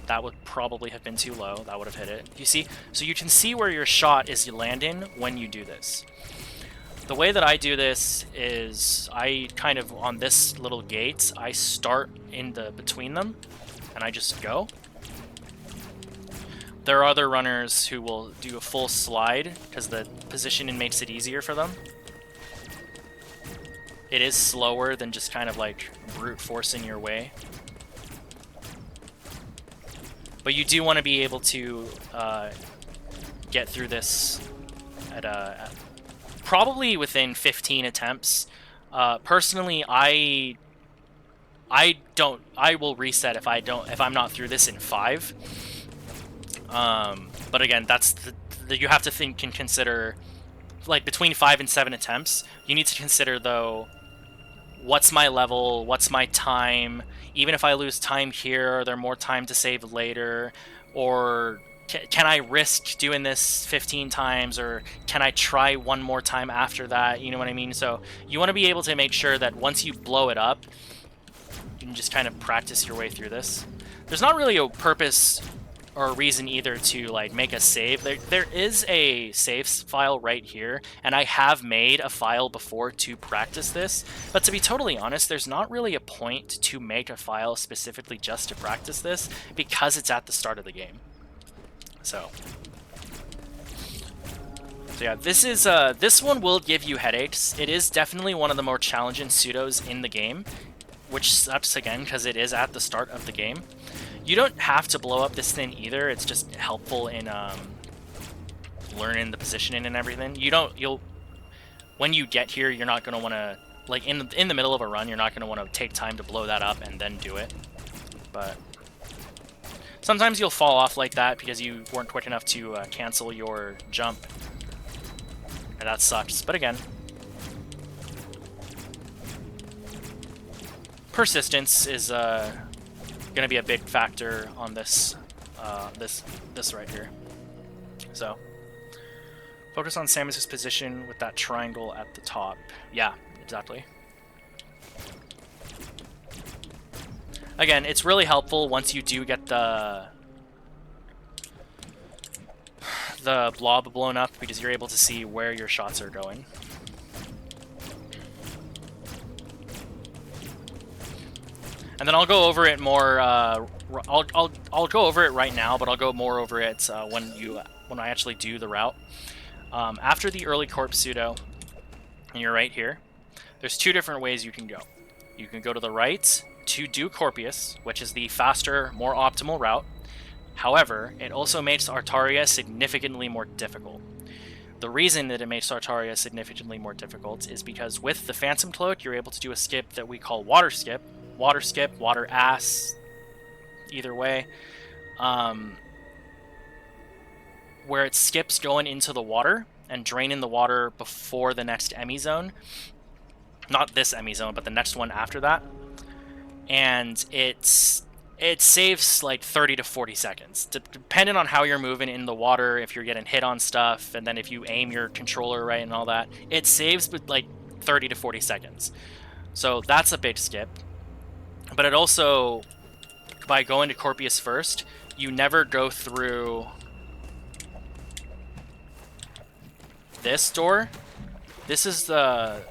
Speaker 1: that would probably have been too low, that would have hit it. You see? So you can see where your shot is landing when you do this. The way that I do this is I kind of, on this little gate, I start in the between them, and I just go. There are other runners who will do a full slide, because the positioning makes it easier for them. It is slower than just kind of like brute forcing your way. But you do want to be able to get through this at probably within 15 attempts. Personally, I I will reset if I'm not through this in 5. But again, that's you have to think and consider, like, between 5 and 7 attempts. You need to consider, though, what's my level, what's my time, even if I lose time here, are there more time to save later, or can I risk doing this 15 times, or can I try one more time after that, you know what I mean? So you want to be able to make sure that once you blow it up, you can just kind of practice your way through this. There's not really a purpose or a reason either to like make a save. There is a save file right here, and I have made a file before to practice this, but to be totally honest, there's not really a point to make a file specifically just to practice this, because it's at the start of the game. So yeah, this one will give you headaches. It is definitely one of the more challenging pseudos in the game, which sucks again because it is at the start of the game. You don't have to blow up this thing either. It's just helpful in learning the positioning and everything. When you get here, you're not gonna want to, like, in the middle of a run, you're not gonna want to take time to blow that up and then do it. But sometimes you'll fall off like that because you weren't quick enough to cancel your jump, and that sucks. But again, persistence is going to be a big factor on this this right here. So focus on Samus's position with that triangle at the top. Yeah, exactly. Again, it's really helpful once you do get the blob blown up, because you're able to see where your shots are going. And then I'll go over it more. I'll go over it right now, but I'll go more over it when I actually do the route. After the early Corp Pseudo, and you're right here, there's 2 different ways you can go. You can go to the right to do Corpius, which is the faster, more optimal route. However, it also makes Artaria significantly more difficult. The reason that it makes Artaria significantly more difficult is because with the Phantom Cloak, you're able to do a skip that we call Water Skip. Water Skip, Water Ass, either way. Where it skips going into the water and draining the water before the next Emmy zone. Not this Emmy zone, but the next one after that. And it saves like 30 to 40 seconds, depending on how you're moving in the water, if you're getting hit on stuff, and then if you aim your controller right and all that. It saves like 30 to 40 seconds. So that's a big skip. But it also, by going to Corpius first, you never go through this door. This is the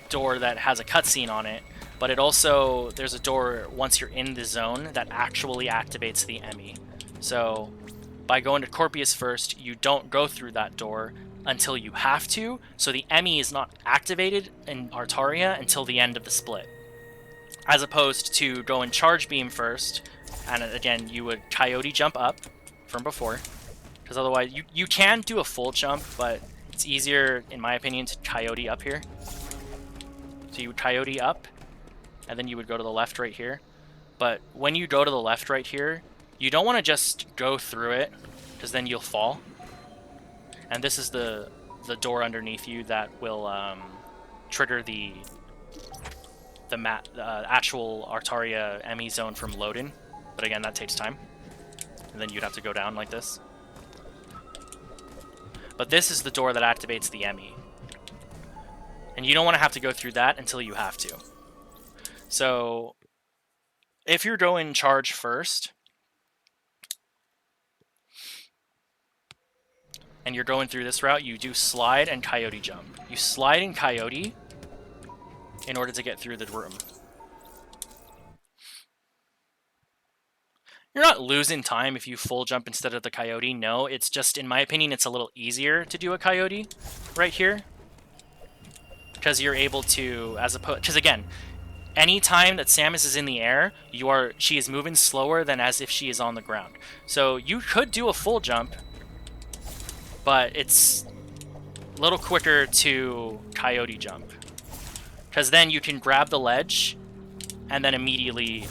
Speaker 1: door that has a cutscene on it, but it also, there's a door once you're in the zone that actually activates the Emmy. So by going to Corpius first, you don't go through that door until you have to, so the Emmy is not activated in Artaria until the end of the split. As opposed to going Charge Beam first, and again, you would Coyote Jump up from before, because otherwise, you can do a full jump, but it's easier, in my opinion, to Coyote up here. So you would Coyote up, and then you would go to the left right here. But when you go to the left right here, you don't want to just go through it, because then you'll fall. And this is the door underneath you that will trigger the actual Artaria Emmy zone from loading. But again, that takes time. And then you'd have to go down like this. But this is the door that activates the Emmy. And you don't want to have to go through that until you have to. So if you're going charge first, and you're going through this route, you do slide and Coyote jump. You slide and Coyote in order to get through the room. You're not losing time if you full jump instead of the Coyote. No, it's just, in my opinion, it's a little easier to do a Coyote right here. Because you're able to, because again, any time that Samus is in the air, she is moving slower than as if she is on the ground. So you could do a full jump, but it's a little quicker to Coyote jump. Because then you can grab the ledge and then immediately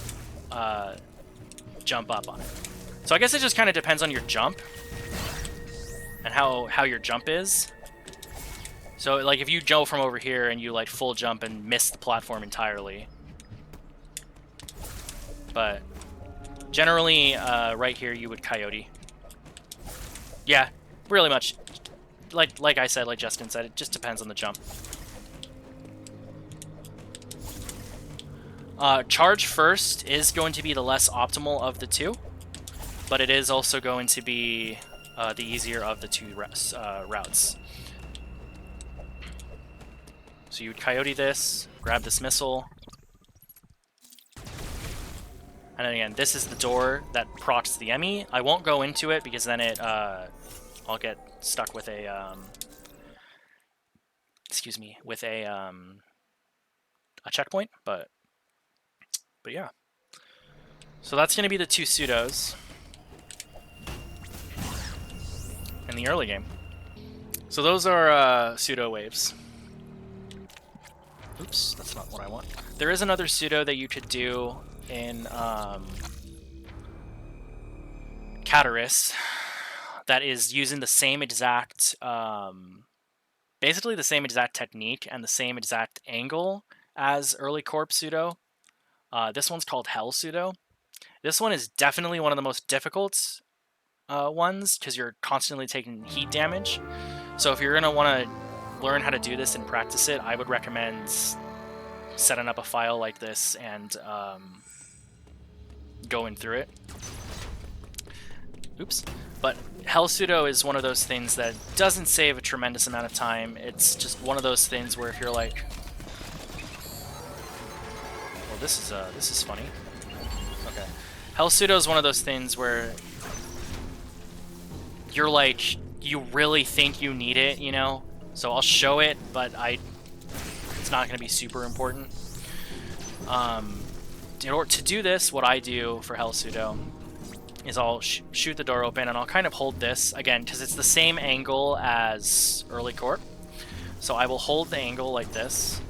Speaker 1: jump up on it. So I guess it just kind of depends on your jump and how your jump is. So like if you jump from over here and you like full jump and miss the platform entirely. But generally right here you would Coyote. Yeah, really much. Like I said, like Justin said, it just depends on the jump. Charge first is going to be the less optimal of the two, but it is also going to be the easier of the two routes. So you would Coyote this, grab this missile, and then again, this is the door that procs the Emmy. I won't go into it because then I'll get stuck with a excuse me, with a checkpoint, but yeah. So that's going to be the two pseudos in the early game. So those are pseudo waves. Oops, that's not what I want. There is another pseudo that you could do in Cataris that is using the same exact, basically the same exact technique and the same exact angle as early Corp pseudo. This one's called Hell pseudo. This one is definitely one of the most difficult ones because you're constantly taking heat damage. So if you're going to want to learn how to do this and practice it, I would recommend setting up a file like this and going through it. Oops. But Hell pseudo is one of those things that doesn't save a tremendous amount of time. It's just one of those things where if you're like, well, this is funny. Okay. Hell pseudo is one of those things where you're like, you really think you need it, you know? So I'll show it, but it's not going to be super important. In order to do this, what I do for Hell pseudo is I'll shoot the door open and I'll kind of hold this, again, because it's the same angle as early Corp. So I will hold the angle like this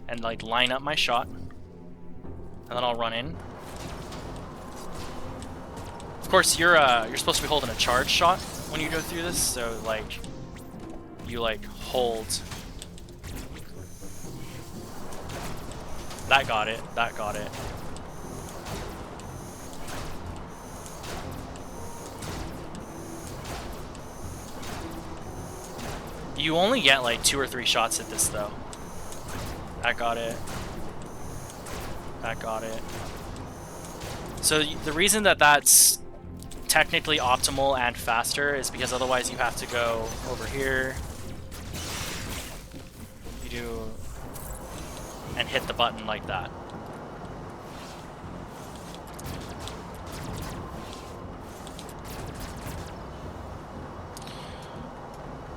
Speaker 1: and like line up my shot, and then I'll run in. Of course, you're supposed to be holding a charge shot when you go through this, so like you like hold. That got it. That got it. You only get like 2 or 3 shots at this though. That got it. That got it. So the reason that that's technically optimal and faster is because otherwise you have to go over here. You do and hit the button like that.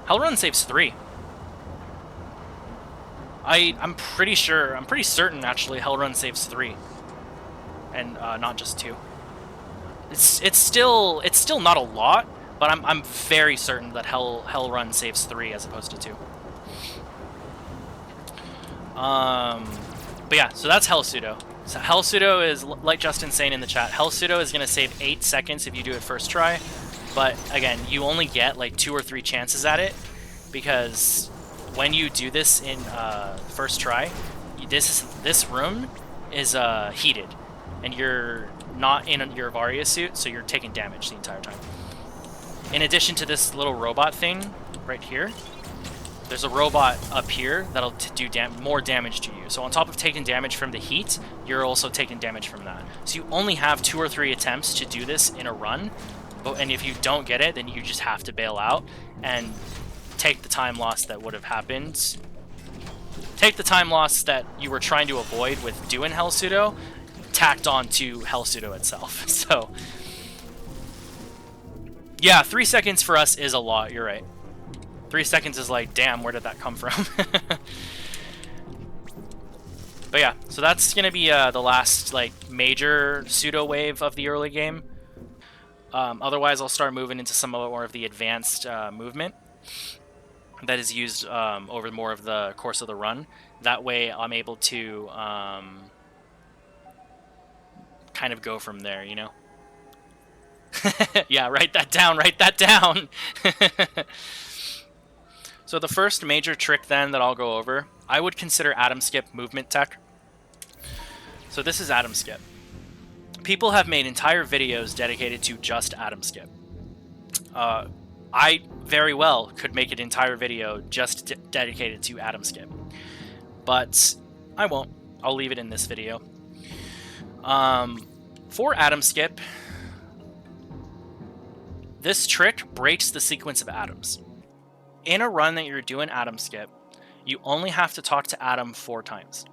Speaker 1: Hell Run saves 3. I'm pretty sure, I'm pretty certain actually Hell Run saves 3. And not just 2. It's still not a lot, but I'm very certain that Hell Run saves 3 as opposed to 2. But yeah, so that's Hell pseudo. So Hell pseudo is, like Justin's saying in the chat, Hell pseudo is going to save 8 seconds if you do it first try. But again, you only get like 2 or 3 chances at it, because when you do this in first try, this room is heated, and you're not in your Varia suit, so you're taking damage the entire time. In addition to this little robot thing right here, there's a robot up here that'll do more damage to you. So on top of taking damage from the heat, you're also taking damage from that. So you only have 2 or 3 attempts to do this in a run, and if you don't get it, then you just have to bail out and take the time loss that would have happened. Take the time loss that you were trying to avoid with doing Hell pseudo, tacked on to Hell pseudo itself. So yeah, 3 seconds for us is a lot, you're right. 3 seconds is like, damn, where did that come from? But yeah, so that's gonna be the last like major pseudo wave of the early game. Otherwise, I'll start moving into some more of the advanced movement that is used over more of the course of the run. That way, I'm able to kind of go from there, you know? Yeah, write that down, write that down! So the first major trick then that I'll go over, I would consider Atom Skip movement tech. So this is Atom Skip. People have made entire videos dedicated to just Atom Skip. I very well could make an entire video just dedicated to Atom Skip, but I won't. I'll leave it in this video. For Atom Skip, this trick breaks the sequence of atoms. In a run that you're doing Atom Skip, you only have to talk to Atom 4 times.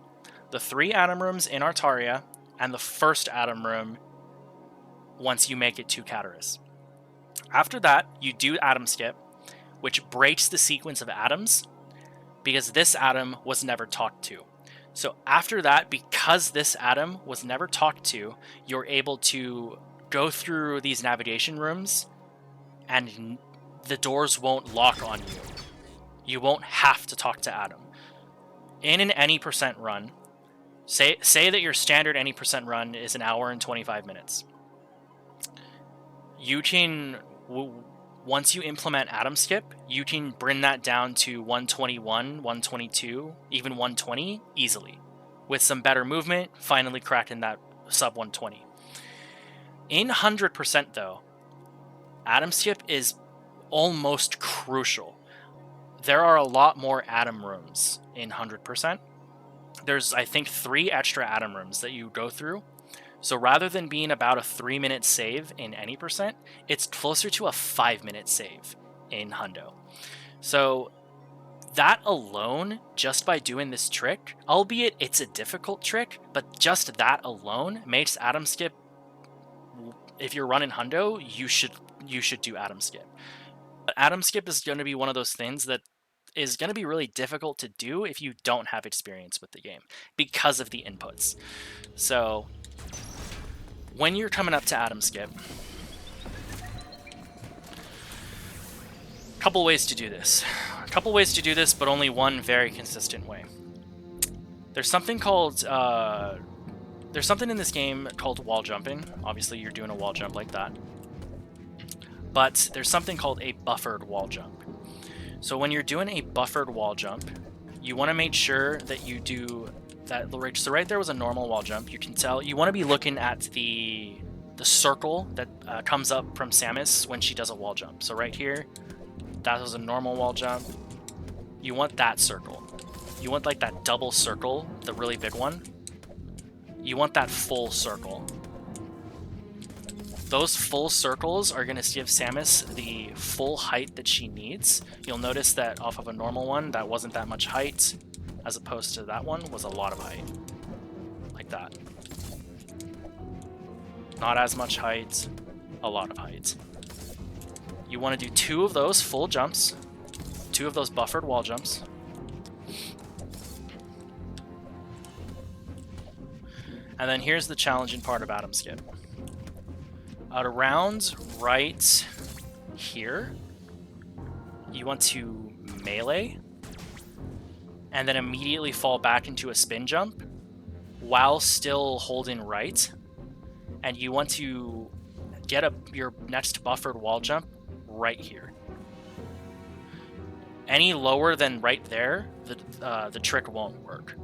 Speaker 1: The 3 Atom rooms in Artaria, and the first Atom room once you make it to Cataris. After that, you do Atom Skip, which breaks the sequence of atoms, because this Atom was never talked to. So after that, because this Atom was never talked to, you're able to go through these navigation rooms, and the doors won't lock on you. You won't have to talk to Atom. In an any percent run, say that your standard any percent run is an hour and 25 minutes. You can, once you implement Atom Skip, you can bring that down to 121, 122, even 120 easily. With some better movement, finally cracking that sub 120. In 100% though, Atom Skip is almost crucial. There are a lot more Atom rooms in 100%. There's, I think, 3 extra Atom rooms that you go through. So rather than being about a 3-minute save in any percent, it's closer to a 5-minute save in Hundo. So that alone, just by doing this trick, albeit it's a difficult trick, but just that alone makes Atom Skip, if you're running Hundo, you should do Atom Skip. But Atom Skip is going to be one of those things that is going to be really difficult to do if you don't have experience with the game because of the inputs. So when you're coming up to Atom Skip, a couple ways to do this. But only one very consistent way. There's something called, there's something in this game called wall jumping. Obviously, you're doing a wall jump like that. But there's something called a buffered wall jump. So when you're doing a buffered wall jump, you want to make sure that you do that. So right there was a normal wall jump. You can tell you want to be looking at the circle that comes up from Samus when she does a wall jump. So right here, that was a normal wall jump. You want that circle. You want like that double circle, the really big one. You want that full circle. Those full circles are going to give Samus the full height that she needs. You'll notice that off of a normal one, that wasn't that much height, as opposed to that one was a lot of height. Like that. Not as much height, a lot of height. You want to do 2 of those full jumps, 2 of those buffered wall jumps. And then here's the challenging part of Atom Skip. Around right here, you want to melee, and then immediately fall back into a spin jump while still holding right. And you want to get your next buffered wall jump right here. Any lower than right there, the trick won't work.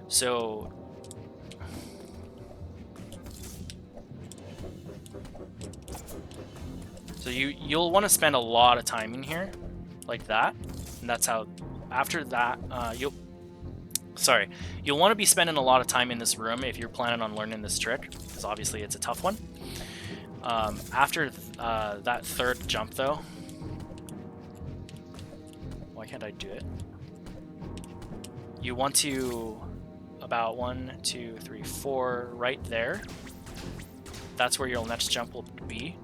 Speaker 1: So you'll want to spend a lot of time in here, like that, and that's how. After that, you'll want to be spending a lot of time in this room if you're planning on learning this trick, because obviously it's a tough one. After that third jump, though, why can't I do it? You want to about 1, 2, 3, 4 right there. That's where your next jump will be.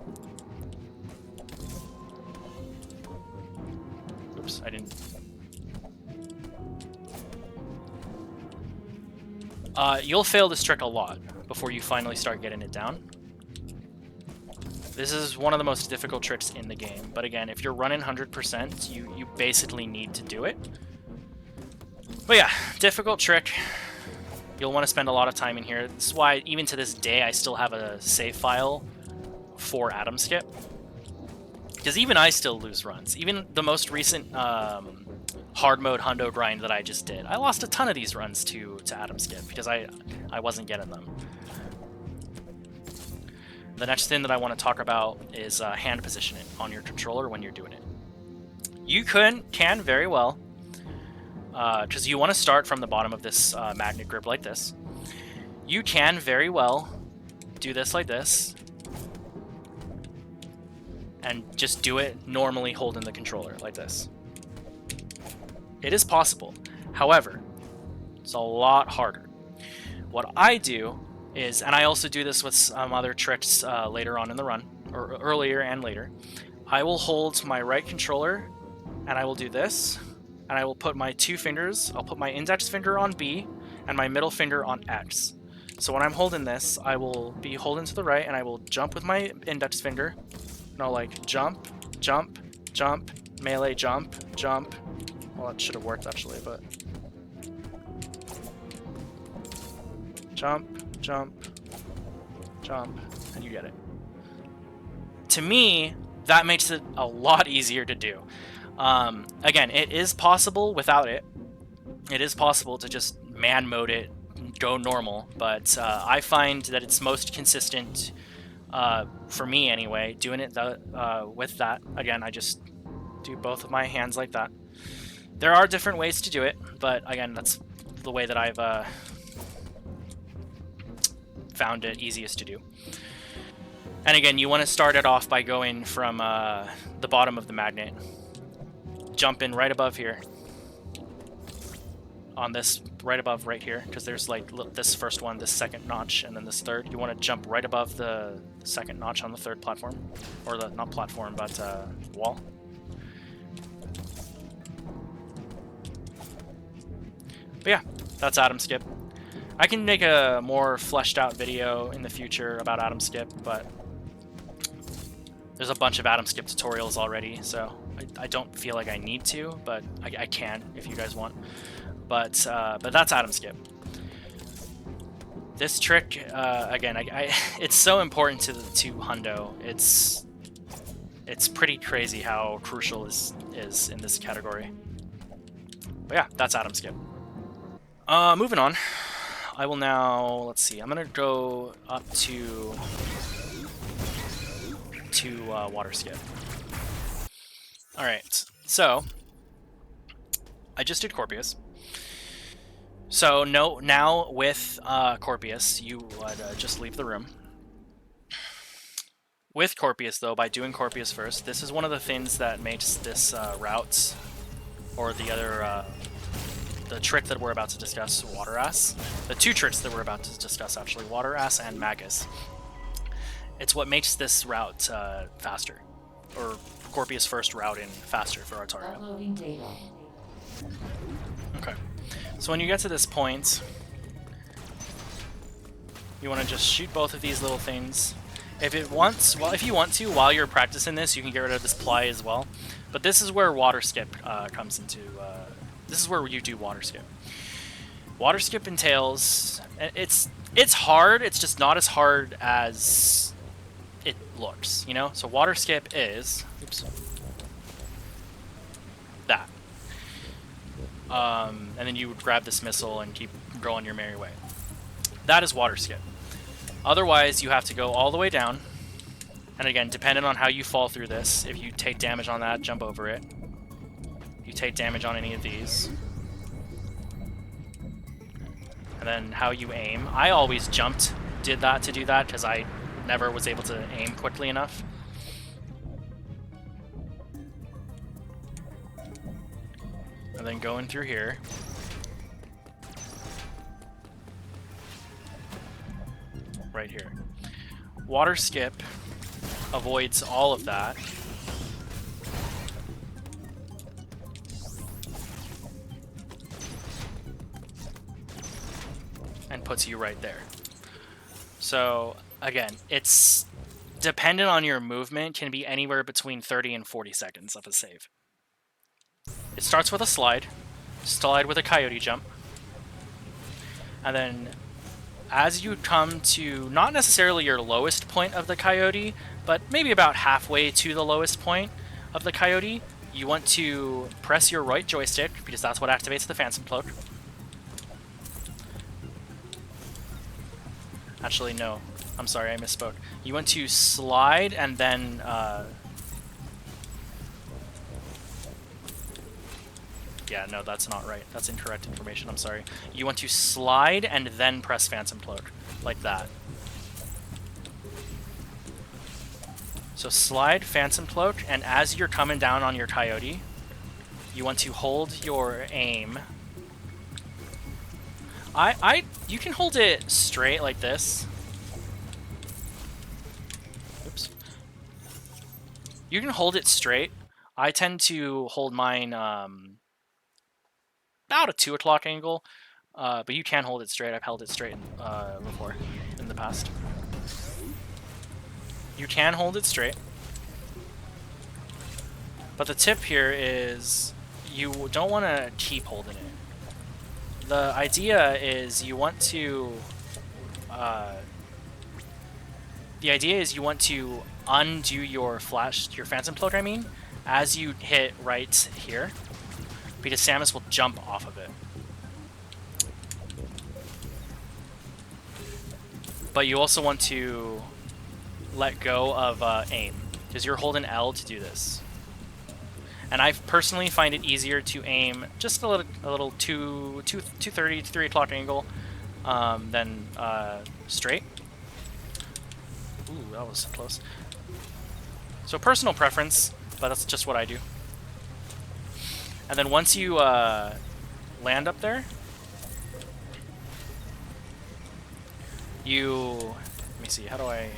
Speaker 1: Oops, I didn't. You'll fail this trick a lot before you finally start getting it down. This is one of the most difficult tricks in the game, but again, if you're running 100%, you basically need to do it. But yeah, difficult trick. You'll want to spend a lot of time in here. This is why, even to this day, I still have a save file for Atom Skip. Because even I still lose runs. Even the most recent hard mode hundo grind that I just did, I lost a ton of these runs to Atom Skip because I wasn't getting them. The next thing that I want to talk about is hand positioning on your controller when you're doing it. You can very well, because you want to start from the bottom of this magnet grip like this. You can very well do this like this, and just do it normally holding the controller like this. It is possible. However, it's a lot harder. What I do is, and I also do this with some other tricks later on in the run, or earlier and later, I will hold my right controller and I will do this, and I will put my two fingers, I'll put my index finger on B and my middle finger on X. So when I'm holding this, I will be holding to the right and I will jump with my index finger. And I'll like jump, jump, jump, melee, jump, jump. Well, that should have worked actually, but jump, jump, jump, and you get it. To me, that makes it a lot easier to do. Again, it is possible without it. It is possible to just man mode it, go normal, but I find that it's most consistent, for me anyway, doing it with that. Again, I just do both of my hands like that. There are different ways to do it, but again, that's the way that I've found it easiest to do. And again, you want to start it off by going from the bottom of the magnet, jump in right above here, on this, right above right here, because there's like this first one, this second notch, and then this third. You want to jump right above the second notch on the third platform, or the, not platform, but wall. But yeah, that's Atom Skip. I can make a more fleshed out video in the future about Atom Skip, but there's a bunch of Atom Skip tutorials already, so I don't feel like I need to, but I can if you guys want. But that's Atom Skip. This trick, again, it's so important to hundo. It's pretty crazy how crucial is in this category. But yeah, that's Atom Skip. Moving on. I will now, let's see, I'm gonna go up to water skip. Alright, so I just did Corpius. So no, now with Corpius, you would just leave the room. With Corpius though, by doing Corpius first, this is one of the things that makes this route, or the other the trick that we're about to discuss, Water Ass. The two tricks that we're about to discuss, actually, Water Ass and Magus. It's what makes this route faster, or Corpius first routing faster for Artaria.
Speaker 2: Uploading data.
Speaker 1: Okay, so when you get to this point, you want to just shoot both of these little things. If you want to, while you're practicing this, you can get rid of this ply as well. But this is where Water Skip comes into. This is where you do Water Skip. Water Skip entails, it's hard, it's just not as hard as it looks, you know? So Water Skip is, oops, that. And then you would grab this missile and keep going your merry way. That is Water Skip. Otherwise, you have to go all the way down. And again, depending on how you fall through this, if you take damage on that, jump over it. You take damage on any of these. And then how you aim. I always did that to do that, because I never was able to aim quickly enough. And then going through here. Right here. Water Skip avoids all of that. And puts you right there. So again, it's dependent on your movement, can be anywhere between 30 and 40 seconds of a save. It starts with a slide with a Coyote Jump, And then as you come to not necessarily your lowest point of the Coyote, but maybe about halfway to the lowest point of the Coyote, you want to press your right joystick, because that's what activates the Phantom Cloak. Actually, no. I'm sorry, I misspoke. You want to slide and then... yeah, no, that's not right. That's incorrect information, I'm sorry. You want to slide and then press Phantom Cloak, like that. So slide Phantom Cloak, and as you're coming down on your Coyote, you want to hold your aim. You can hold it straight like this. Oops. You can hold it straight. I tend to hold mine about a 2 o'clock angle, but you can hold it straight. I've held it straight before in the past. You can hold it straight. But the tip here is you don't want to keep holding it. The idea is you want to undo your Phantom Cloak, I mean, as you hit right here, because Samus will jump off of it. But you also want to let go of aim, because you're holding L to do this. And I personally find it easier to aim just a little 230 to 3 o'clock angle than straight. Ooh, that was close. So personal preference, but that's just what I do. And then once you land up there, let me see, how do I...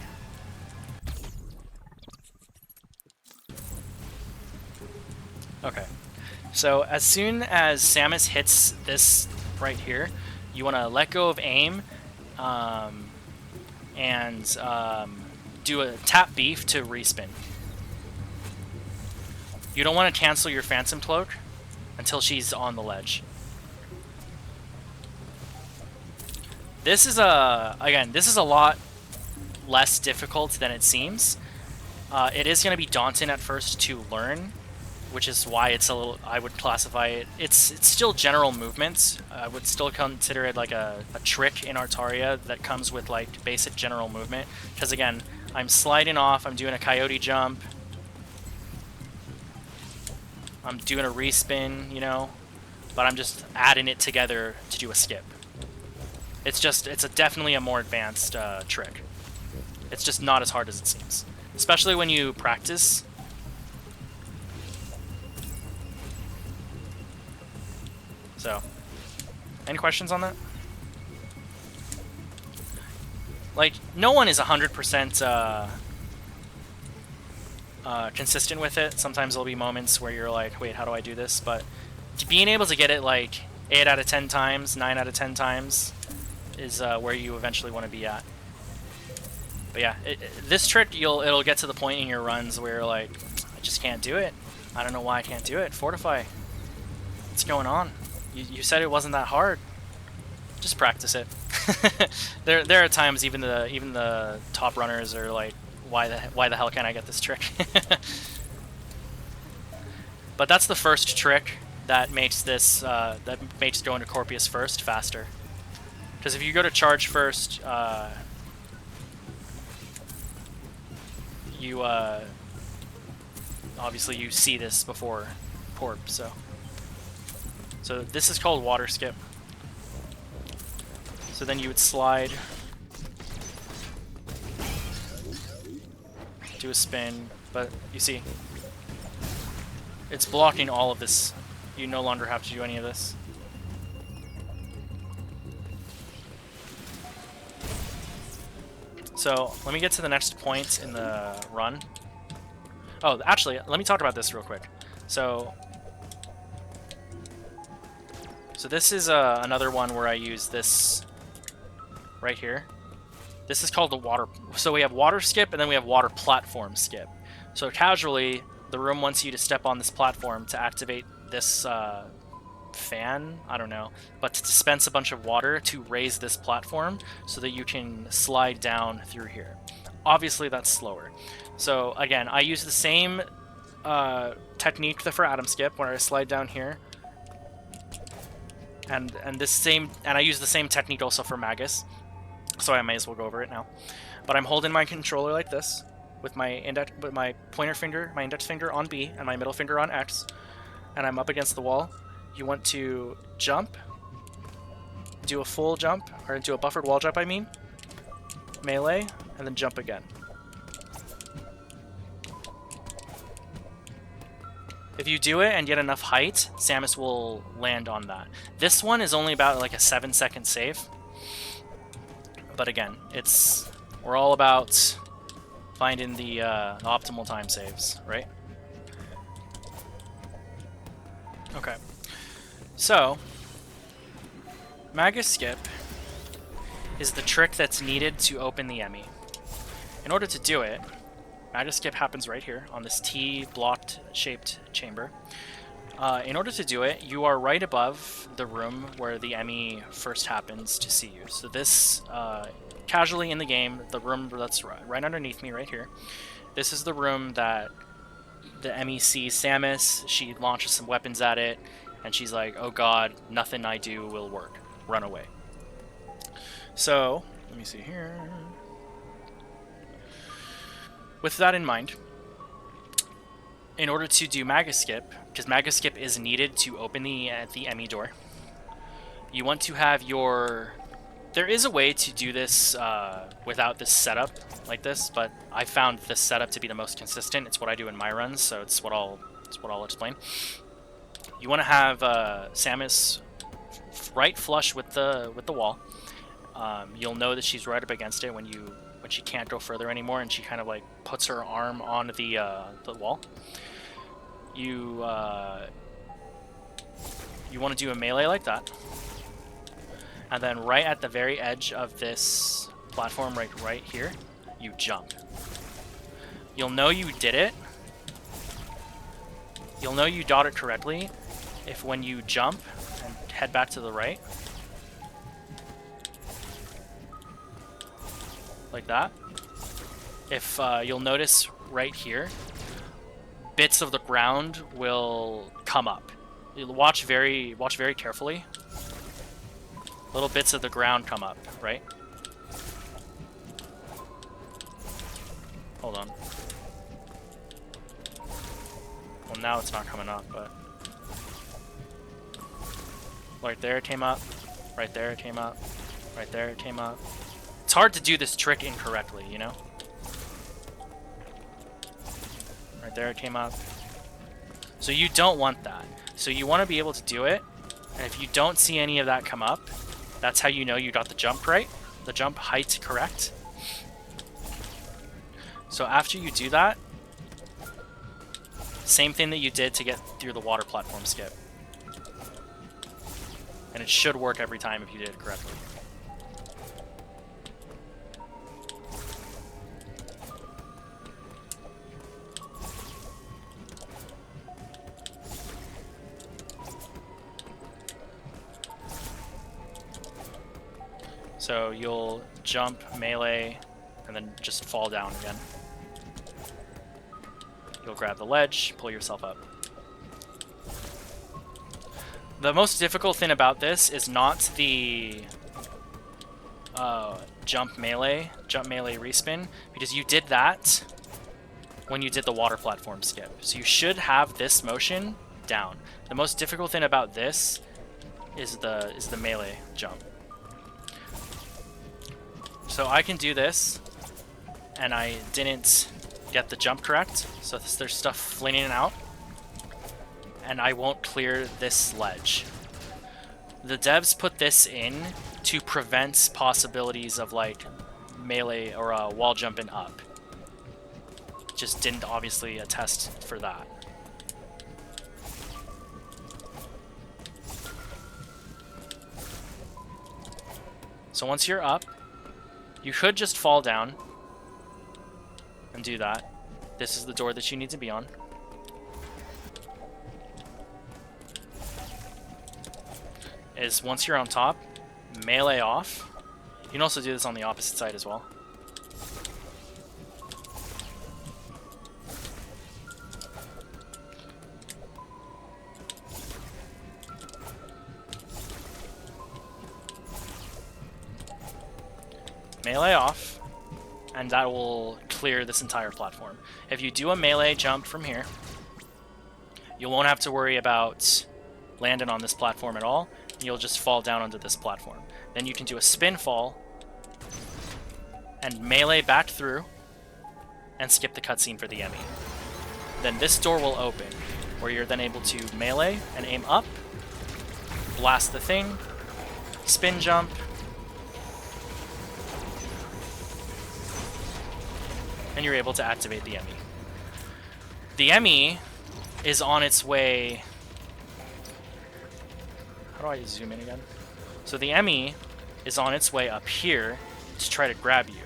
Speaker 1: Okay, so as soon as Samus hits this right here, you want to let go of aim and do a tap beef to respin. You don't want to cancel your Phantom Cloak until she's on the ledge. This is again, this is a lot less difficult than it seems. It is going to be daunting at first to learn, which is why it's a little, I would classify it, it's still general movements. I would still consider it like a trick in Artaria that comes with like basic general movement. Because again, I'm sliding off, I'm doing a Coyote jump, I'm doing a respin, you know, but I'm just adding it together to do a skip. It's definitely a more advanced trick. It's just not as hard as it seems, especially when you practice. So, any questions on that? Like, no one is 100% consistent with it. Sometimes there'll be moments where you're like, wait, how do I do this? But being able to get it like 8 out of 10 times, 9 out of 10 times is where you eventually want to be at. But yeah, this trick, it'll get to the point in your runs where you're like, I just can't do it. I don't know why I can't do it. Fortify. What's going on? You said it wasn't that hard. Just practice it. There are times even the top runners are like, why the hell can't I get this trick? But that's the first trick that makes this that makes going to Corpius first faster. Because if you go to charge first, you obviously you see this before Corp, so this is called water skip. So then you would slide, do a spin, but you see, it's blocking all of this. You no longer have to do any of this. So let me get to the next point in the run. Oh, actually, let me talk about this real quick. So this is another one where I use this right here. This is called the water. So we have water skip, and then we have water platform skip. So casually, the room wants you to step on this platform to activate this fan, I don't know, but to dispense a bunch of water to raise this platform so that you can slide down through here. Obviously, that's slower. So again, I use the same technique for Atom Skip, where I slide down here, and I use the same technique also for Magus, so I may as well go over it now. But I'm holding my controller like this, with my pointer finger, my index finger on B, and my middle finger on X, and I'm up against the wall. You want to jump, do a full jump, or do a buffered wall jump, I mean, melee, and then jump again. If you do it and get enough height, Samus will land on that. This one is only about like a 7-second save. But again, we're all about finding the optimal time saves, right? Okay. So, Magus Skip is the trick that's needed to open the Emmy. In order to do it, Magus Skip happens right here on this T-blocked shaped chamber. In order to do it, you are right above the room where the Emmy first happens to see you. So this, casually in the game, the room that's right underneath me right here, this is the room that the Emmy sees Samus. She launches some weapons at it, and she's like, oh god, nothing I do will work. Run away. So, let me see here. With that in mind, in order to do Magus Skip, because Magus Skip is needed to open the Emmy door, you want to have your... There is a way to do this without this setup like this, but I found this setup to be the most consistent. It's what I do in my runs, so it's what I'll explain. You want to have Samus right flush with the wall. You'll know that she's right up against it when she can't go further anymore, and she kind of like puts her arm on the wall. You want to do a melee like that, and then right at the very edge of this platform, right here, you jump. You'll know you did it. You'll know you got it correctly if when you jump and head back to the right, like that. If you'll notice right here, bits of the ground will come up. You'll watch very carefully. Little bits of the ground come up, right? Hold on. Well, now it's not coming up, but right there it came up. Right there it came up. Right there it came up. It's hard to do this trick incorrectly, you know? Right there it came up. So you don't want that. So you want to be able to do it, and if you don't see any of that come up, that's how you know you got the jump right, the jump height correct. So after you do that, same thing that you did to get through the water platform skip. And it should work every time if you did it correctly. So you'll jump, melee, and then just fall down again. You'll grab the ledge, pull yourself up. The most difficult thing about this is not the jump melee respin, because you did that when you did the water platform skip. So you should have this motion down. The most difficult thing about this is the melee jump. So I can do this, and I didn't get the jump correct, so there's stuff flinging out, and I won't clear this ledge. The devs put this in to prevent possibilities of like melee or wall jumping up. Just didn't obviously attest for that. So once you're up, you could just fall down and do that. This is the door that you need to be on. is once you're on top, melee off. You can also do this on the opposite side as well. Melee off, and that will clear this entire platform. If you do a melee jump from here, you won't have to worry about landing on this platform at all. You'll just fall down onto this platform. Then you can do a spin fall and melee back through and skip the cutscene for the Emmy. Then this door will open, where you're then able to melee and aim up, blast the thing, spin jump, and you're able to activate the Emmy. The Emmy is on its way... How do I zoom in again? So the Emmy is on its way up here to try to grab you.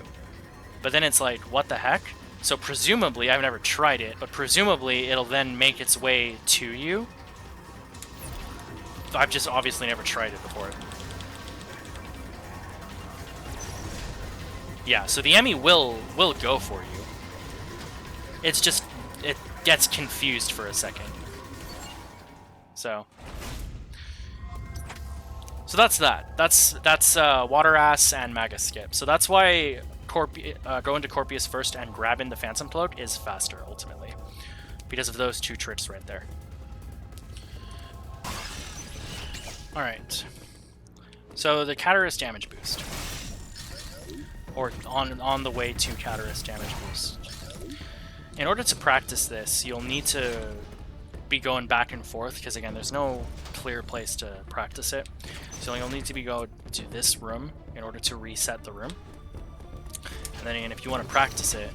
Speaker 1: But then it's like, what the heck? So presumably, I've never tried it, but presumably it'll then make its way to you. I've just obviously never tried it before. Yeah, so the Emmy will go for you. It's just, it gets confused for a second. So that's that. That's Water Ass and Magus Skip. So that's why going to Corpius first and grabbing the Phantom Cloak is faster, ultimately. Because of those two tricks right there. Alright. So the Cataris damage boost. Or on the way to Cataris damage boost. In order to practice this, you'll need to be going back and forth, because again, there's no clear place to practice it. So you'll need to go to this room in order to reset the room. And then again, if you want to practice it,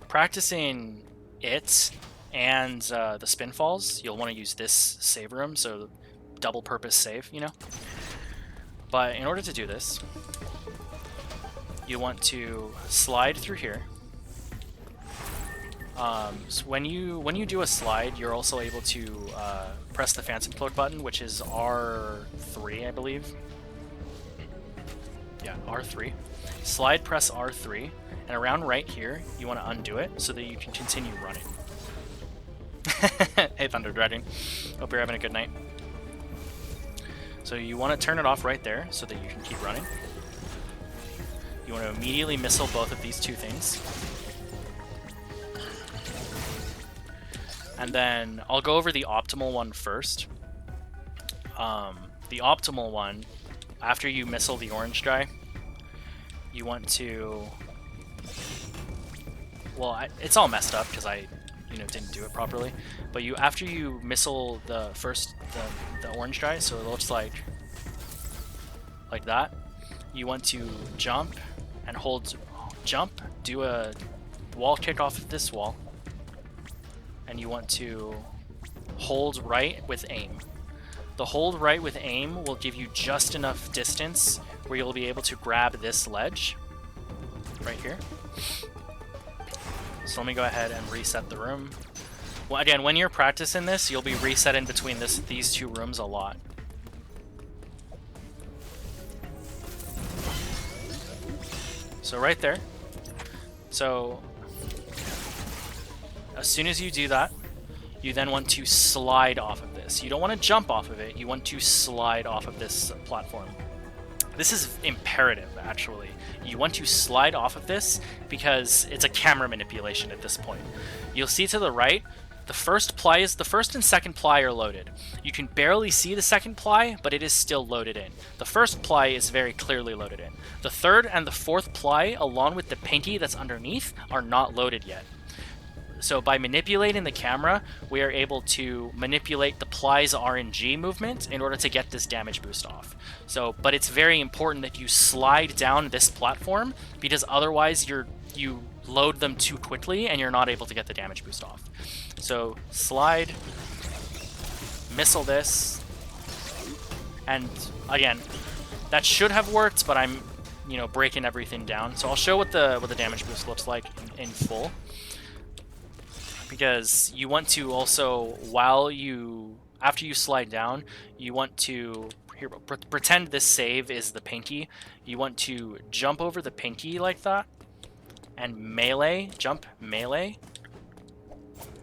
Speaker 1: practicing it and the spin falls, you'll want to use this save room, so double purpose save, you know? But in order to do this, you want to slide through here. So when you do a slide, you're also able to press the Phantom Cloak button, which is R3, I believe. Yeah, R3. Slide, press R3, and around right here, you want to undo it so that you can continue running. Hey, Thunder Dragon. Hope you're having a good night. So you want to turn it off right there so that you can keep running. You want to immediately missile both of these two things. And then I'll go over the optimal one first. The optimal one, after you missile the orange guy, you want to... Well, it's all messed up because I, didn't do it properly. But after you missile the orange guy, so it looks like that, you want to jump and hold jump, do a wall kick off of this wall. And you want to hold right with aim. The hold right with aim will give you just enough distance where you'll be able to grab this ledge right here. So let me go ahead and reset the room. Well, again, when you're practicing this, you'll be resetting between these two rooms a lot. So right there. So as soon as you do that, you then want to slide off of this. You don't want to jump off of it, you want to slide off of this platform. This is imperative, actually. You want to slide off of this because it's a camera manipulation at this point. You'll see to the right, the first and second ply are loaded. You can barely see the second ply, but it is still loaded in. The first ply is very clearly loaded in. The third and the fourth ply, along with the pinky that's underneath, are not loaded yet. So by manipulating the camera, we are able to manipulate the ply's RNG movement in order to get this damage boost off. But it's very important that you slide down this platform, because otherwise you load them too quickly and you're not able to get the damage boost off. So slide, missile this, and again, that should have worked, but I'm breaking everything down. So I'll show what the damage boost looks like in full. Because you want to also, after you slide down, you want to here, pretend this save is the pinky. You want to jump over the pinky like that, and melee, jump melee,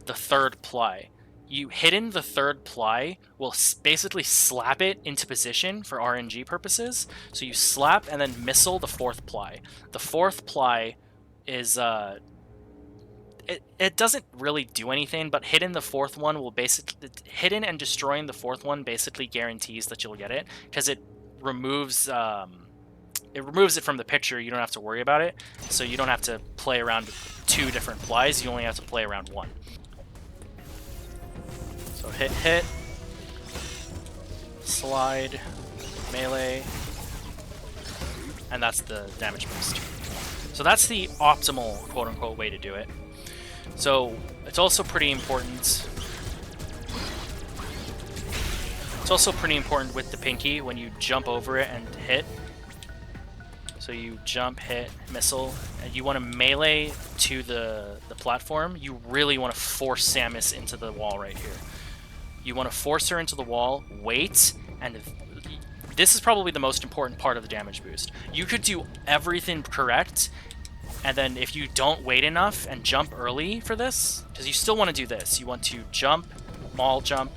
Speaker 1: the third ply. You hitting the third ply will basically slap it into position for RNG purposes. So you slap and then missile the fourth ply. The fourth ply is it doesn't really do anything, but hitting the fourth one will basically hitting and destroying the fourth one basically guarantees that you'll get it, because it removes it from the picture. You don't have to worry about it, so you don't have to play around 2 different plies. You only have to play around 1. So hit, slide, melee, and that's the damage boost. So that's the optimal quote-unquote way to do it. So it's also pretty important. It's also pretty important with the pinky when you jump over it and hit. So you jump, hit, missile, and you want to melee to the platform. You really want to force Samus into the wall right here. You want to force her into the wall, wait, and this is probably the most important part of the damage boost. You could do everything correct, and then if you don't wait enough and jump early for this, because you still want to do this, you want to jump, maul jump,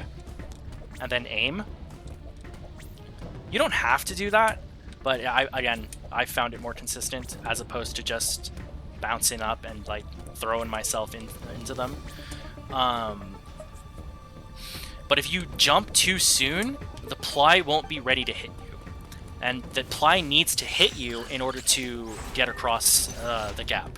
Speaker 1: and then aim. You don't have to do that, but I found it more consistent as opposed to just bouncing up and like throwing myself into them. But if you jump too soon, the ply won't be ready to hit you. And the ply needs to hit you in order to get across the gap.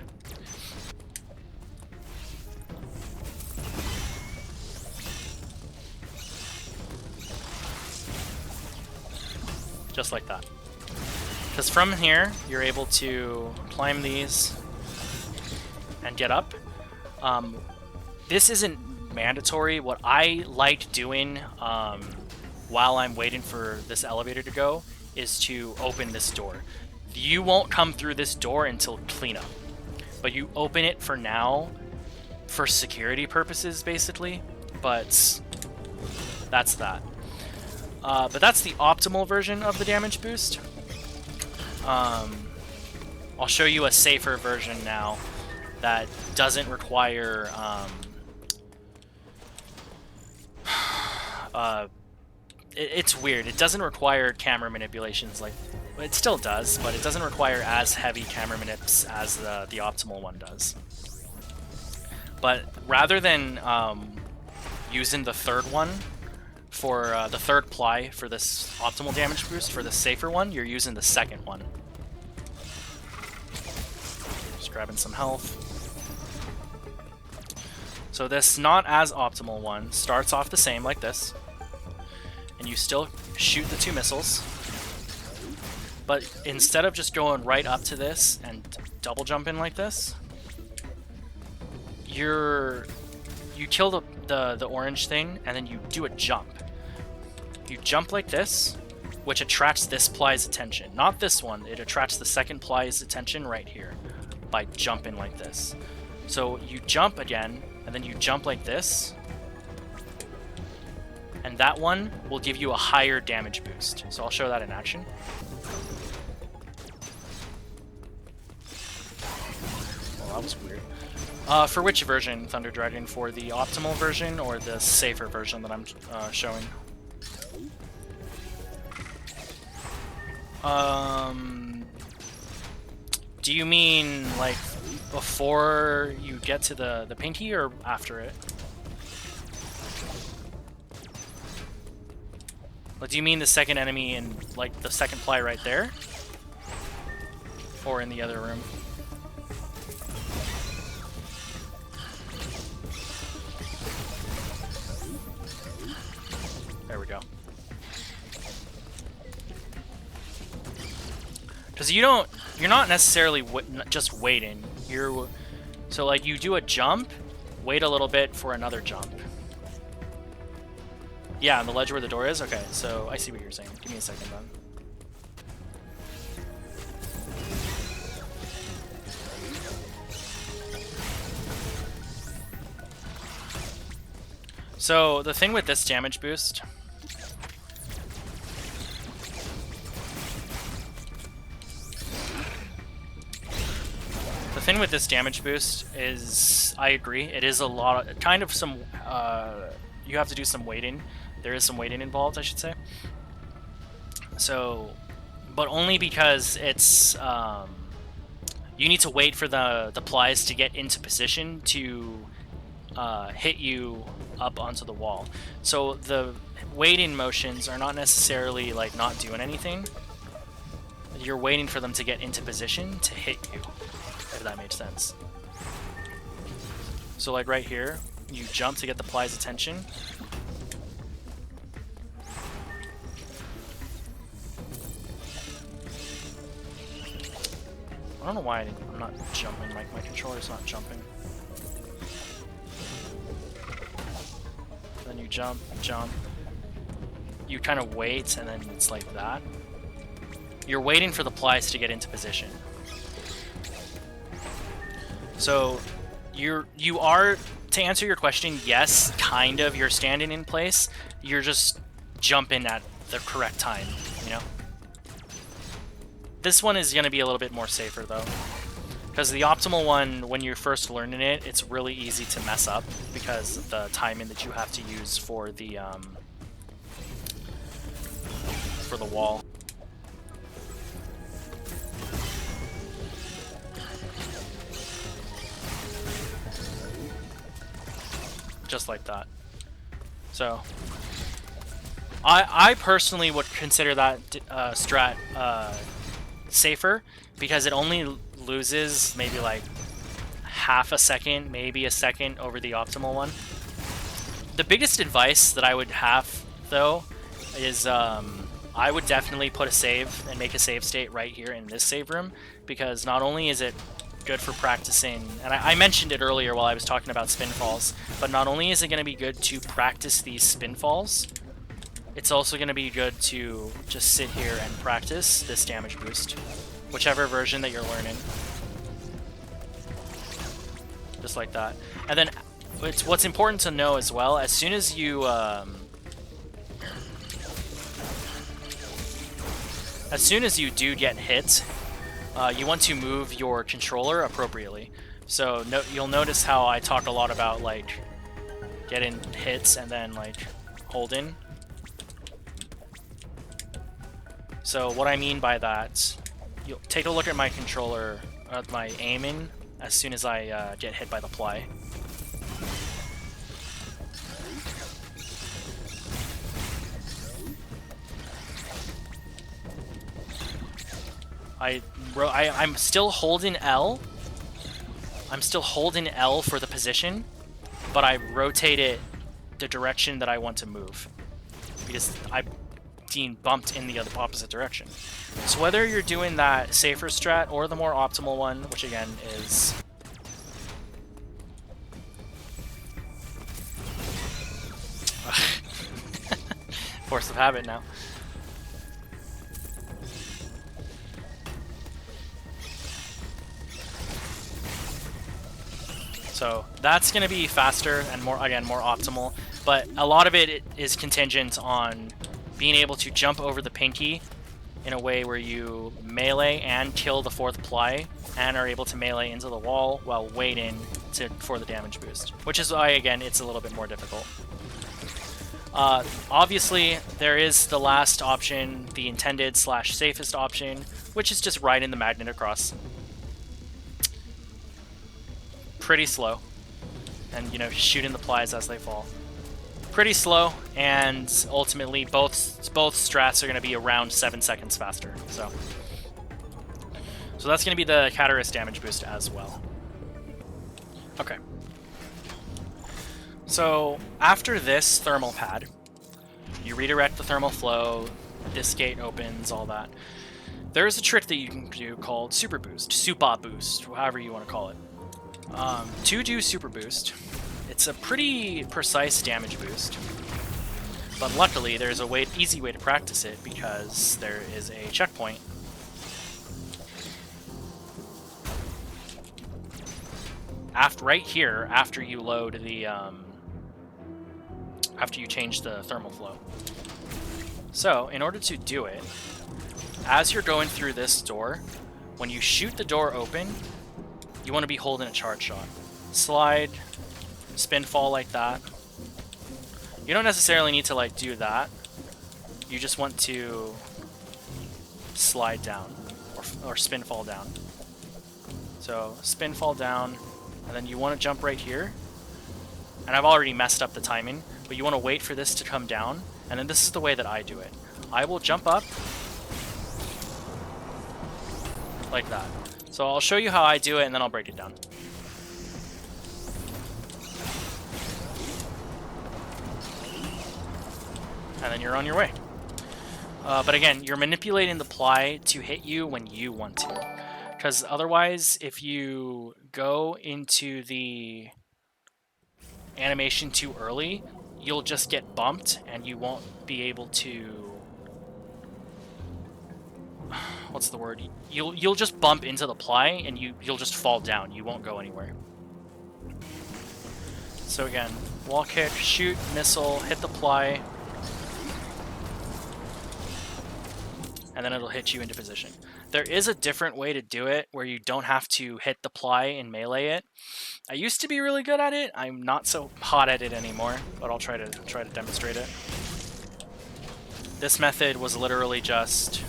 Speaker 1: Just like that. Because from here, you're able to climb these and get up. This isn't mandatory. What I like doing while I'm waiting for this elevator to go is to open this door. You won't come through this door until cleanup, but you open it for now for security purposes basically, but that's that. But that's the optimal version of the damage boost. I'll show you a safer version now that doesn't require it's weird. It doesn't require camera manipulations like it still does, but it doesn't require as heavy camera manips as the optimal one does. But rather than using the third one for the third ply for this optimal damage boost for the safer one, you're using the second one. Just grabbing some health. So this not as optimal one starts off the same like this, and you still shoot the 2 missiles, but instead of just going right up to this and double jumping like this, you kill the orange thing and then you do a jump. You jump like this, which attracts this ply's attention. Not this one, it attracts the second ply's attention right here by jumping like this. So you jump again, and then you jump like this, and that one will give you a higher damage boost. So I'll show that in action. Well, that was weird. For which version, Thunder Dragon? For the optimal version or the safer version that I'm showing? Do you mean like before you get to the pinky or after it? Like, do you mean the second enemy in like the second ply right there? Or in the other room? There we go. Because you're not necessarily just waiting. So like you do a jump, wait a little bit for another jump. Yeah, on the ledge where the door is? Okay, so I see what you're saying. Give me a second then. So the thing with this damage boost thing with this damage boost is, I agree, it is a lot of, kind of some, you have to do some waiting. There is some waiting involved, I should say. So, but only because it's, you need to wait for the plies to get into position to hit you up onto the wall. So the waiting motions are not necessarily like not doing anything. You're waiting for them to get into position to hit you, if that makes sense. So like right here, you jump to get the plies' attention. I don't know why I'm not jumping, my controller's not jumping. Then you jump, jump. You kind of wait, and then it's like that. You're waiting for the plies to get into position. So you are, to answer your question, yes, kind of, you're standing in place. You're just jumping at the correct time, you know? This one is going to be a little bit more safer, though. Because the optimal one, when you're first learning it, it's really easy to mess up because of the timing that you have to use for the wall. Just like that. So, I personally would consider that strat safer because it only loses maybe like half a second, maybe a second over the optimal one. The biggest advice that I would have, though, is I would definitely put a save and make a save state right here in this save room, because not only is it good for practicing, and I mentioned it earlier while I was talking about spin falls, but not only is it going to be good to practice these spin falls, it's also going to be good to just sit here and practice this damage boost, whichever version that you're learning. Just like that. And then what's important to know as well, as soon as you do get hit, you want to move your controller appropriately. So you'll notice how I talk a lot about like getting hits and then like holding. So what I mean by that, you'll take a look at my controller, my aiming, as soon as I get hit by the ply. I'm still holding L. I'm still holding L for the position, but I rotate it the direction that I want to move because I'm being bumped in the opposite direction. So whether you're doing that safer strat or the more optimal one, which again is force of habit now. So that's going to be faster and more optimal, but a lot of it is contingent on being able to jump over the pinky in a way where you melee and kill the fourth ply and are able to melee into the wall while waiting for the damage boost, which is why, again, it's a little bit more difficult. Obviously, there is the last option, the intended / safest option, which is just riding the magnet across. Pretty slow, and shooting the plies as they fall. Pretty slow, and ultimately both strats are going to be around 7 seconds faster. So that's going to be the Cataris damage boost as well. Okay. So after this thermal pad, you redirect the thermal flow, this gate opens, all that. There's a trick that you can do called Super Boost, however you want to call it. To do Super Boost, it's a pretty precise damage boost, but luckily there's a easy way to practice it because there is a checkpoint. Right here, after you load the, after you change the thermal flow. So, in order to do it, as you're going through this door, when you shoot the door open, you want to be holding a charge shot. Slide, spin fall like that. You don't necessarily need to like do that. You just want to slide down or spin fall down. So spin fall down, and then you want to jump right here. And I've already messed up the timing, but you want to wait for this to come down, and then this is the way that I do it. I will jump up like that. So I'll show you how I do it, and then I'll break it down. And then you're on your way. But again, you're manipulating the ply to hit you when you want to. Because otherwise, if you go into the animation too early, you'll just get bumped and you won't be able to... What's the word? You'll just bump into the ply and you'll just fall down. You won't go anywhere. So again, wall kick, shoot, missile, hit the ply, and then it'll hit you into position. There is a different way to do it where you don't have to hit the ply and melee it. I used to be really good at it. I'm not so hot at it anymore, but I'll try to demonstrate it. This method was literally just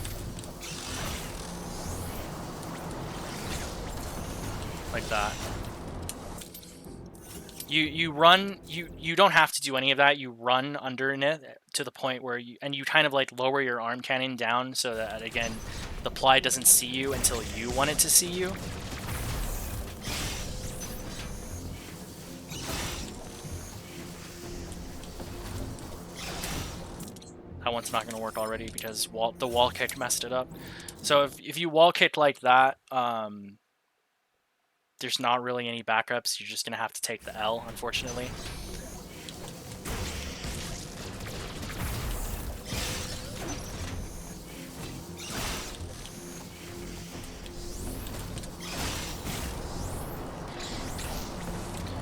Speaker 1: like that. You run, you don't have to do any of that. You run under it to the point where you kind of like lower your arm cannon down so that, again, the ply doesn't see you until you want it to see you. That one's not going to work already because the wall kick messed it up. So if you wall kick like that, there's not really any backups. You're just going to have to take the L, unfortunately.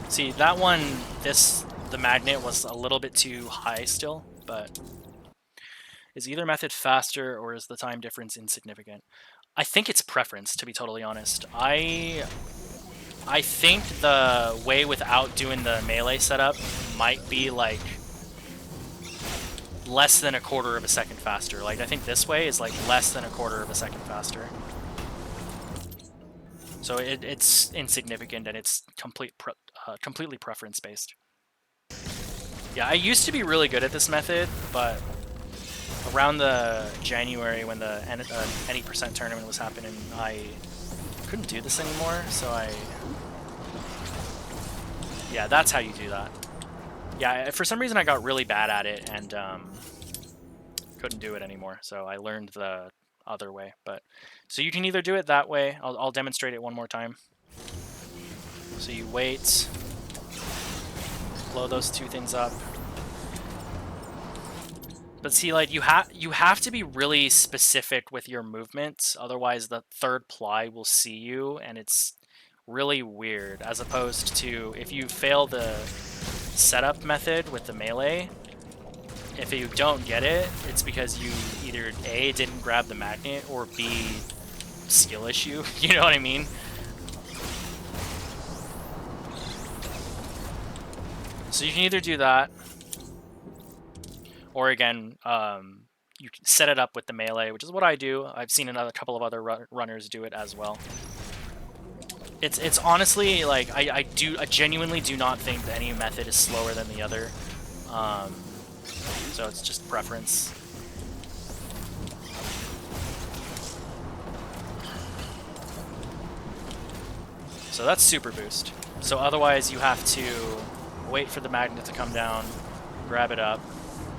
Speaker 1: See, that one, the magnet was a little bit too high still, but is either method faster or is the time difference insignificant? I think it's preference, to be totally honest. I think the way without doing the melee setup might be like less than a quarter of a second faster. Like, I think this way is like less than a quarter of a second faster. So it's insignificant and it's completely preference based. Yeah, I used to be really good at this method, but around the January when the any percent tournament was happening, I couldn't do this anymore, so yeah, that's how you do that. Yeah, for some reason I got really bad at it and couldn't do it anymore, so I learned the other way. But so you can either do it that way. I'll demonstrate it one more time. So you wait, blow those two things up. But see, like, you have to be really specific with your movements, otherwise the third ply will see you, and it's really weird, as opposed to if you fail the setup method with the melee, if you don't get it, it's because you either A, didn't grab the magnet, or B, skill issue, you know what I mean? So you can either do that, or again, you can set it up with the melee, which is what I do. I've seen another couple of other runners do it as well. It's honestly, like, I genuinely do not think that any method is slower than the other. So it's just preference. So that's super boost. So otherwise you have to wait for the magnet to come down, grab it up,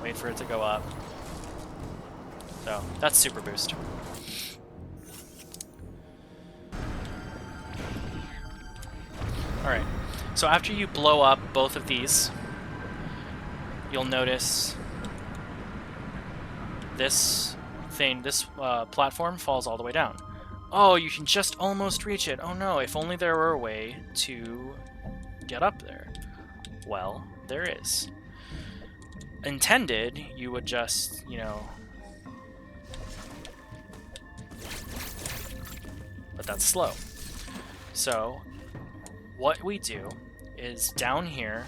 Speaker 1: wait for it to go up. So that's super boost. Alright, so after you blow up both of these, you'll notice this thing, this platform falls all the way down. Oh, you can just almost reach it. Oh no, if only there were a way to get up there. Well, there is. Intended, you would just, you know... But that's slow. So, what we do is down here,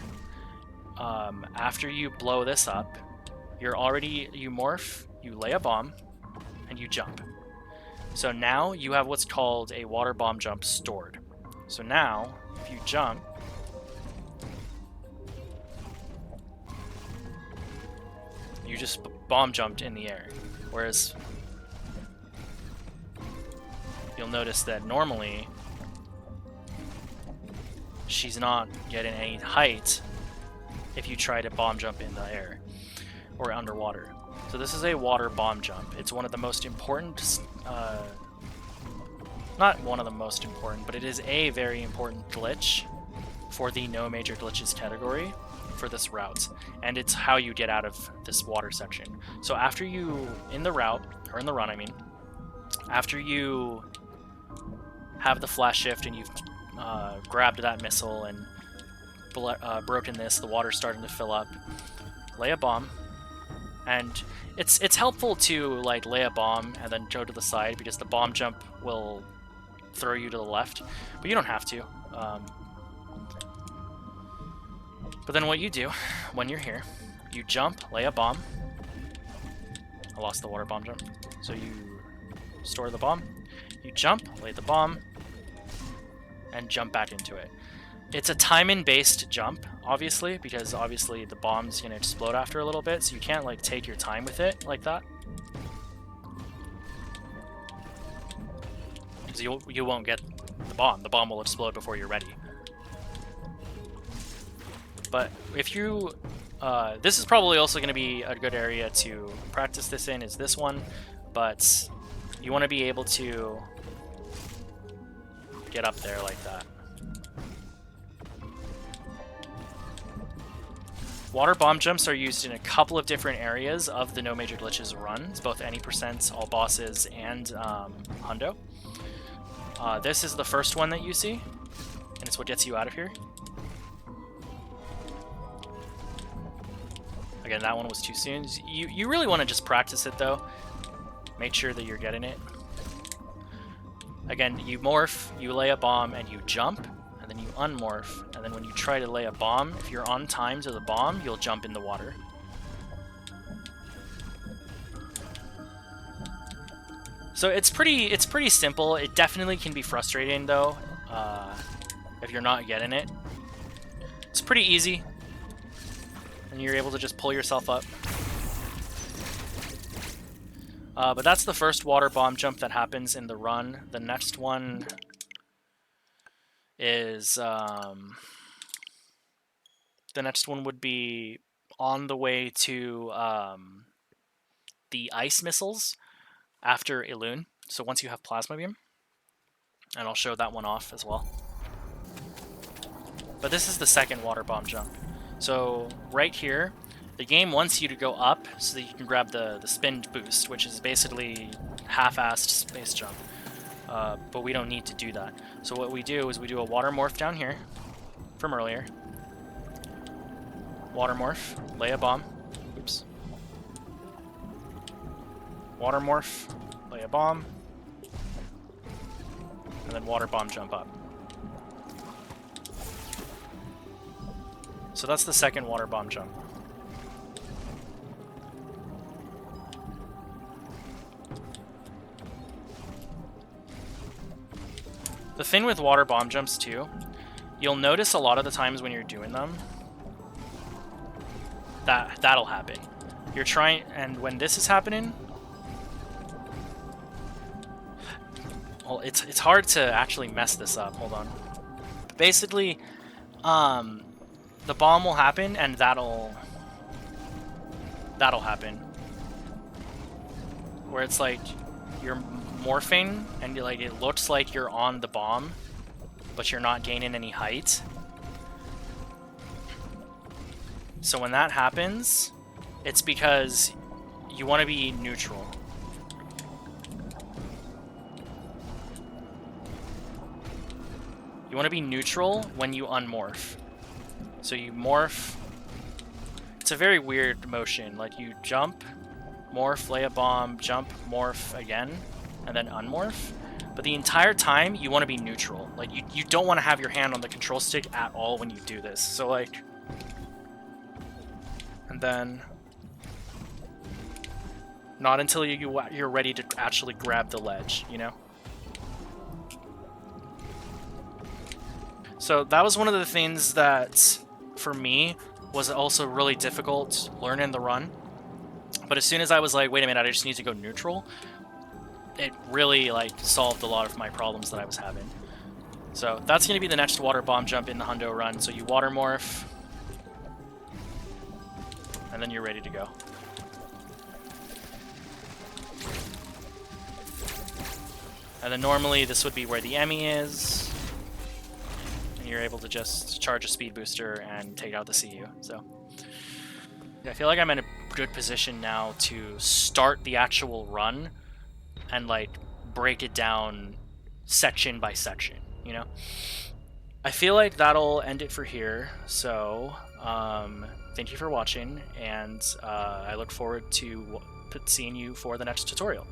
Speaker 1: after you blow this up, you morph, you lay a bomb, and you jump. So now you have what's called a water bomb jump stored. So now, if you jump, you just bomb jumped in the air. Whereas you'll notice that normally she's not getting any height if you try to bomb jump in the air or underwater. So this is a water bomb jump. It's one of the most important, not one of the most important, but it is a very important glitch for the no major glitches category for this route. And it's how you get out of this water section. So after you, in the route, or in the run I mean, after you have the flash shift and you've grabbed that missile and broken this, the water's starting to fill up, lay a bomb. And it's helpful to like lay a bomb and then go to the side because the bomb jump will throw you to the left, but you don't have to. But then what you do when you're here, you jump, lay a bomb. I lost the water bomb jump. So you store the bomb, you jump, lay the bomb, and jump back into it. It's a timing-based jump, obviously, because obviously the bomb's going to explode after a little bit, so you can't like take your time with it like that. Because you won't get the bomb. The bomb will explode before you're ready. But if you... this is probably also going to be a good area to practice this in, is this one, but you want to be able to get up there like that. Water bomb jumps are used in a couple of different areas of the No Major Glitches run. It's both any percent, all bosses, and Hundo. This is the first one that you see, and it's what gets you out of here. Again, that one was too soon. You really want to just practice it, though. Make sure that you're getting it. Again, you morph, you lay a bomb, and you jump. And then you unmorph, and then when you try to lay a bomb, if you're on time to the bomb, you'll jump in the water. So it's pretty simple. It definitely can be frustrating though, if you're not getting it. It's pretty easy, and you're able to just pull yourself up. But that's the first water bomb jump that happens in the run. The next one is the next one would be on the way to the ice missiles after Elaine. So once you have plasma beam, and I'll show that one off as well. But this is the second water bomb jump. So right here, the game wants you to go up so that you can grab the spin boost, which is basically half-assed space jump. But we don't need to do that. So what we do is we do a water morph down here from earlier. Water morph, lay a bomb. Oops. Water morph, lay a bomb. And then water bomb jump up. So that's the second water bomb jump. The thing with water bomb jumps too, you'll notice a lot of the times when you're doing them, that'll happen. You're trying, and when this is happening, well, it's hard to actually mess this up. Hold on. Basically, the bomb will happen, and that'll happen. Where it's like you're morphing, and you're like it looks like you're on the bomb, but you're not gaining any height. So when that happens, it's because you want to be neutral. You want to be neutral when you unmorph. So you morph. It's a very weird motion. Like you jump, morph, lay a bomb, jump, morph again, and then unmorph. But the entire time, you want to be neutral. Like, you don't want to have your hand on the control stick at all when you do this. So, like... And then... Not until you're ready to actually grab the ledge, you know? So that was one of the things that, for me, was also really difficult learning the run. But as soon as I was like, wait a minute, I just need to go neutral, it really like solved a lot of my problems that I was having. So that's going to be the next water bomb jump in the Hundo run. So you water morph, and then you're ready to go. And then normally this would be where the Emmy is. And you're able to just charge a speed booster and take out the CU. So yeah, I feel like I'm in a good position now to start the actual run and like break it down section by section, you know? I feel like that'll end it for here. So thank you for watching, and I look forward to seeing you for the next tutorial.